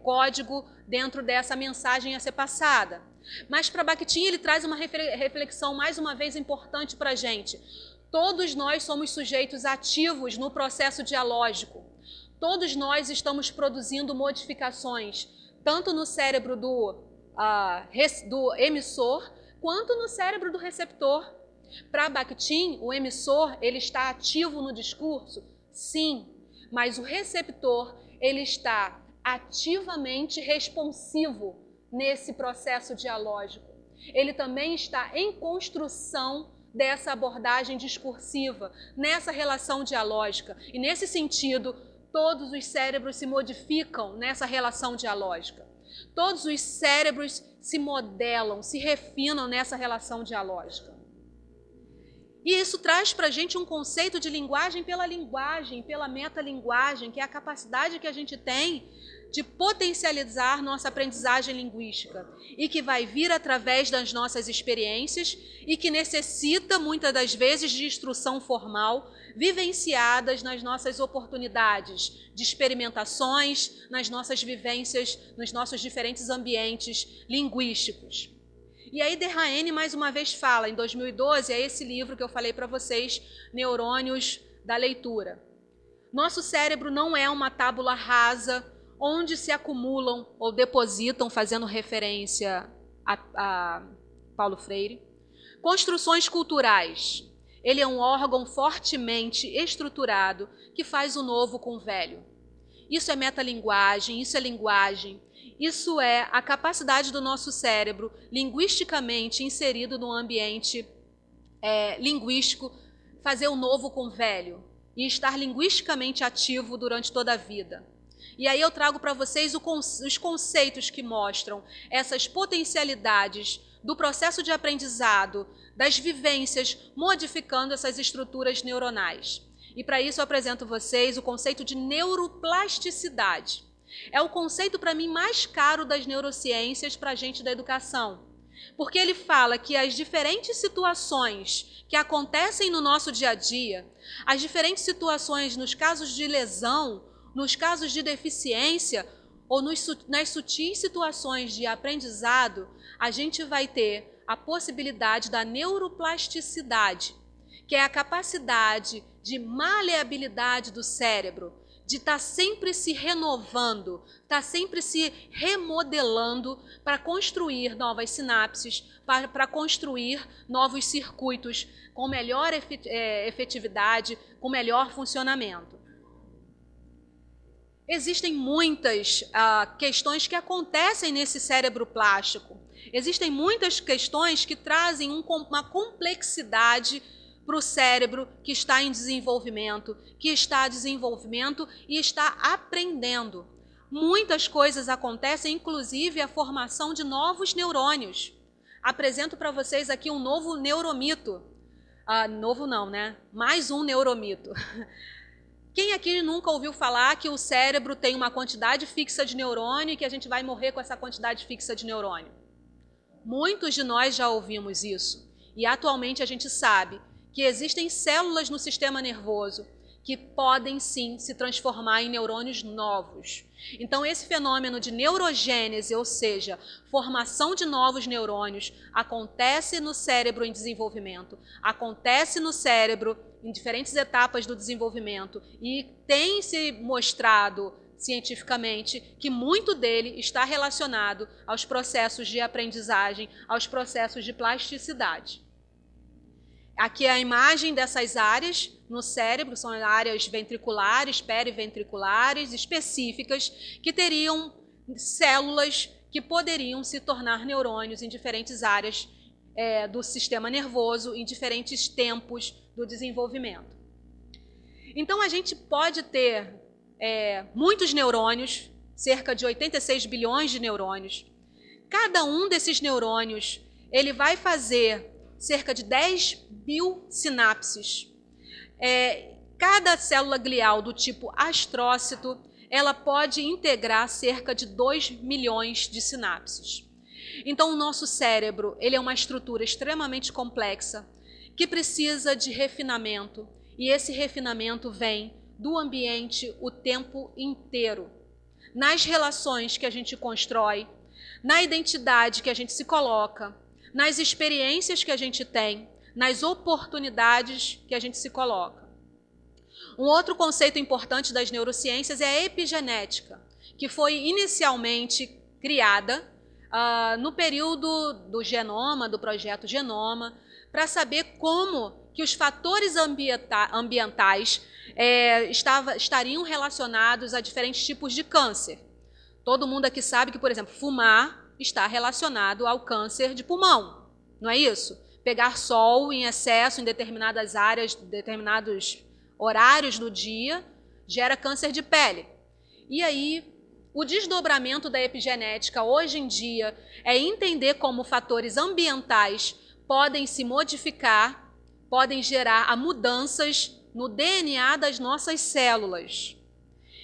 código, dentro dessa mensagem a ser passada. Mas para Bakhtin ele traz uma reflexão mais uma vez importante para a gente. Todos nós somos sujeitos ativos no processo dialógico. Todos nós estamos produzindo modificações, tanto no cérebro do emissor, quanto no cérebro do receptor. Para Bakhtin, o emissor ele está ativo no discurso? Sim, mas o receptor ele está ativamente responsivo nesse processo dialógico. Ele também está em construção dessa abordagem discursiva, nessa relação dialógica. E nesse sentido, todos os cérebros se modificam nessa relação dialógica. Todos os cérebros se modelam, se refinam nessa relação dialógica. E isso traz para a gente um conceito de linguagem, pela metalinguagem, que é a capacidade que a gente tem de potencializar nossa aprendizagem linguística e que vai vir através das nossas experiências e que necessita, muitas das vezes, de instrução formal, vivenciadas nas nossas oportunidades de experimentações, nas nossas vivências, nos nossos diferentes ambientes linguísticos. E aí Derraene mais uma vez fala, em 2012, é esse livro que eu falei para vocês, Neurônios da Leitura. Nosso cérebro não é uma tábula rasa onde se acumulam ou depositam, fazendo referência a Paulo Freire, construções culturais. Ele é um órgão fortemente estruturado que faz o novo com o velho. Isso é metalinguagem, isso é linguagem. Isso é a capacidade do nosso cérebro, linguisticamente inserido no ambiente linguístico, fazer o novo com o velho e estar linguisticamente ativo durante toda a vida. E aí eu trago para vocês os conceitos que mostram essas potencialidades do processo de aprendizado, das vivências, modificando essas estruturas neuronais. E para isso eu apresento a vocês o conceito de neuroplasticidade. É o conceito, para mim, mais caro das neurociências para a gente da educação. Porque ele fala que as diferentes situações que acontecem no nosso dia a dia, as diferentes situações nos casos de lesão, nos casos de deficiência ou nas sutis situações de aprendizado, a gente vai ter a possibilidade da neuroplasticidade, que é a capacidade de maleabilidade do cérebro, de estar sempre se renovando, estar sempre se remodelando para construir novas sinapses, para construir novos circuitos com melhor efetividade, com melhor funcionamento. Existem muitas questões que acontecem nesse cérebro plástico. Existem muitas questões que trazem uma complexidade para o cérebro que está em desenvolvimento, e está aprendendo. Muitas coisas acontecem, inclusive a formação de novos neurônios. Apresento para vocês aqui um novo neuromito. Novo não, né? Mais um neuromito. Quem aqui nunca ouviu falar que o cérebro tem uma quantidade fixa de neurônio e que a gente vai morrer com essa quantidade fixa de neurônio? Muitos de nós já ouvimos isso. E atualmente a gente sabe que existem células no sistema nervoso que podem sim se transformar em neurônios novos. Então esse fenômeno de neurogênese, ou seja, formação de novos neurônios, acontece no cérebro em desenvolvimento, acontece no cérebro em diferentes etapas do desenvolvimento e tem se mostrado cientificamente que muito dele está relacionado aos processos de aprendizagem, aos processos de plasticidade. Aqui é a imagem dessas áreas no cérebro, são áreas ventriculares, periventriculares, específicas, que teriam células que poderiam se tornar neurônios em diferentes áreas do sistema nervoso, em diferentes tempos do desenvolvimento. Então, a gente pode ter muitos neurônios, cerca de 86 bilhões de neurônios. Cada um desses neurônios, ele vai fazer cerca de 10 mil sinapses. Cada célula glial do tipo astrócito, ela pode integrar cerca de 2 milhões de sinapses. Então, o nosso cérebro, ele é uma estrutura extremamente complexa, que precisa de refinamento, e esse refinamento vem do ambiente o tempo inteiro. Nas relações que a gente constrói, na identidade que a gente se coloca, nas experiências que a gente tem, nas oportunidades que a gente se coloca. Um outro conceito importante das neurociências é a epigenética, que foi inicialmente criada no período do genoma, do projeto Genoma, para saber como que os fatores ambientais estariam relacionados a diferentes tipos de câncer. Todo mundo aqui sabe que, por exemplo, fumar está relacionado ao câncer de pulmão, não é isso? Pegar sol em excesso em determinadas áreas, determinados horários do dia, gera câncer de pele. E aí, o desdobramento da epigenética hoje em dia é entender como fatores ambientais podem se modificar, podem gerar mudanças no DNA das nossas células.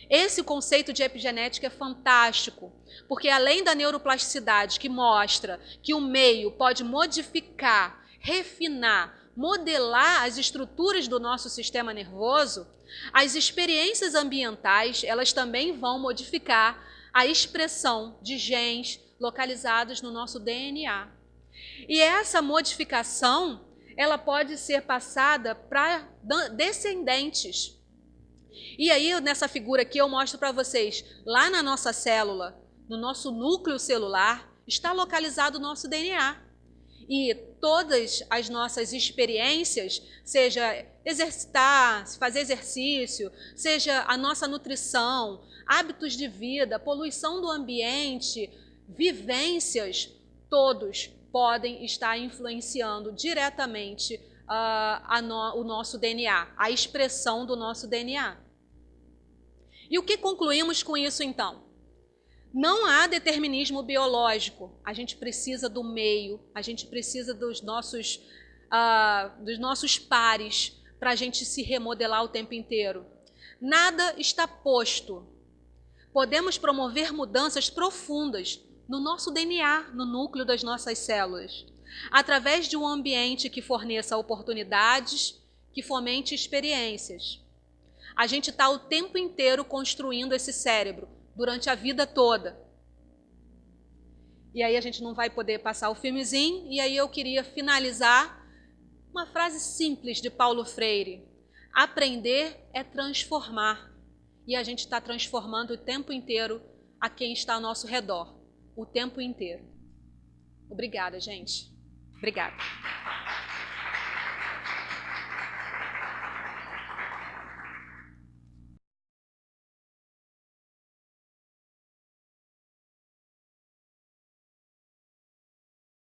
Esse conceito de epigenética é fantástico, porque além da neuroplasticidade que mostra que o meio pode modificar, refinar, modelar as estruturas do nosso sistema nervoso, as experiências ambientais, elas também vão modificar a expressão de genes localizados no nosso DNA. E essa modificação, ela pode ser passada para descendentes. E aí, nessa figura aqui, eu mostro para vocês, lá na nossa célula, no nosso núcleo celular, está localizado o nosso DNA. E todas as nossas experiências, seja exercitar, fazer exercício, seja a nossa nutrição, hábitos de vida, poluição do ambiente, vivências, todos podem estar influenciando diretamente o nosso DNA, a expressão do nosso DNA. E o que concluímos com isso, então? Não há determinismo biológico, a gente precisa do meio, a gente precisa dos nossos pares para a gente se remodelar o tempo inteiro. Nada está posto. Podemos promover mudanças profundas no nosso DNA, no núcleo das nossas células, através de um ambiente que forneça oportunidades, que fomente experiências. A gente está o tempo inteiro construindo esse cérebro, durante a vida toda. E aí a gente não vai poder passar o filmezinho, e aí eu queria finalizar uma frase simples de Paulo Freire: aprender é transformar. E a gente está transformando o tempo inteiro a quem está ao nosso redor, o tempo inteiro. Obrigada, gente. Obrigada.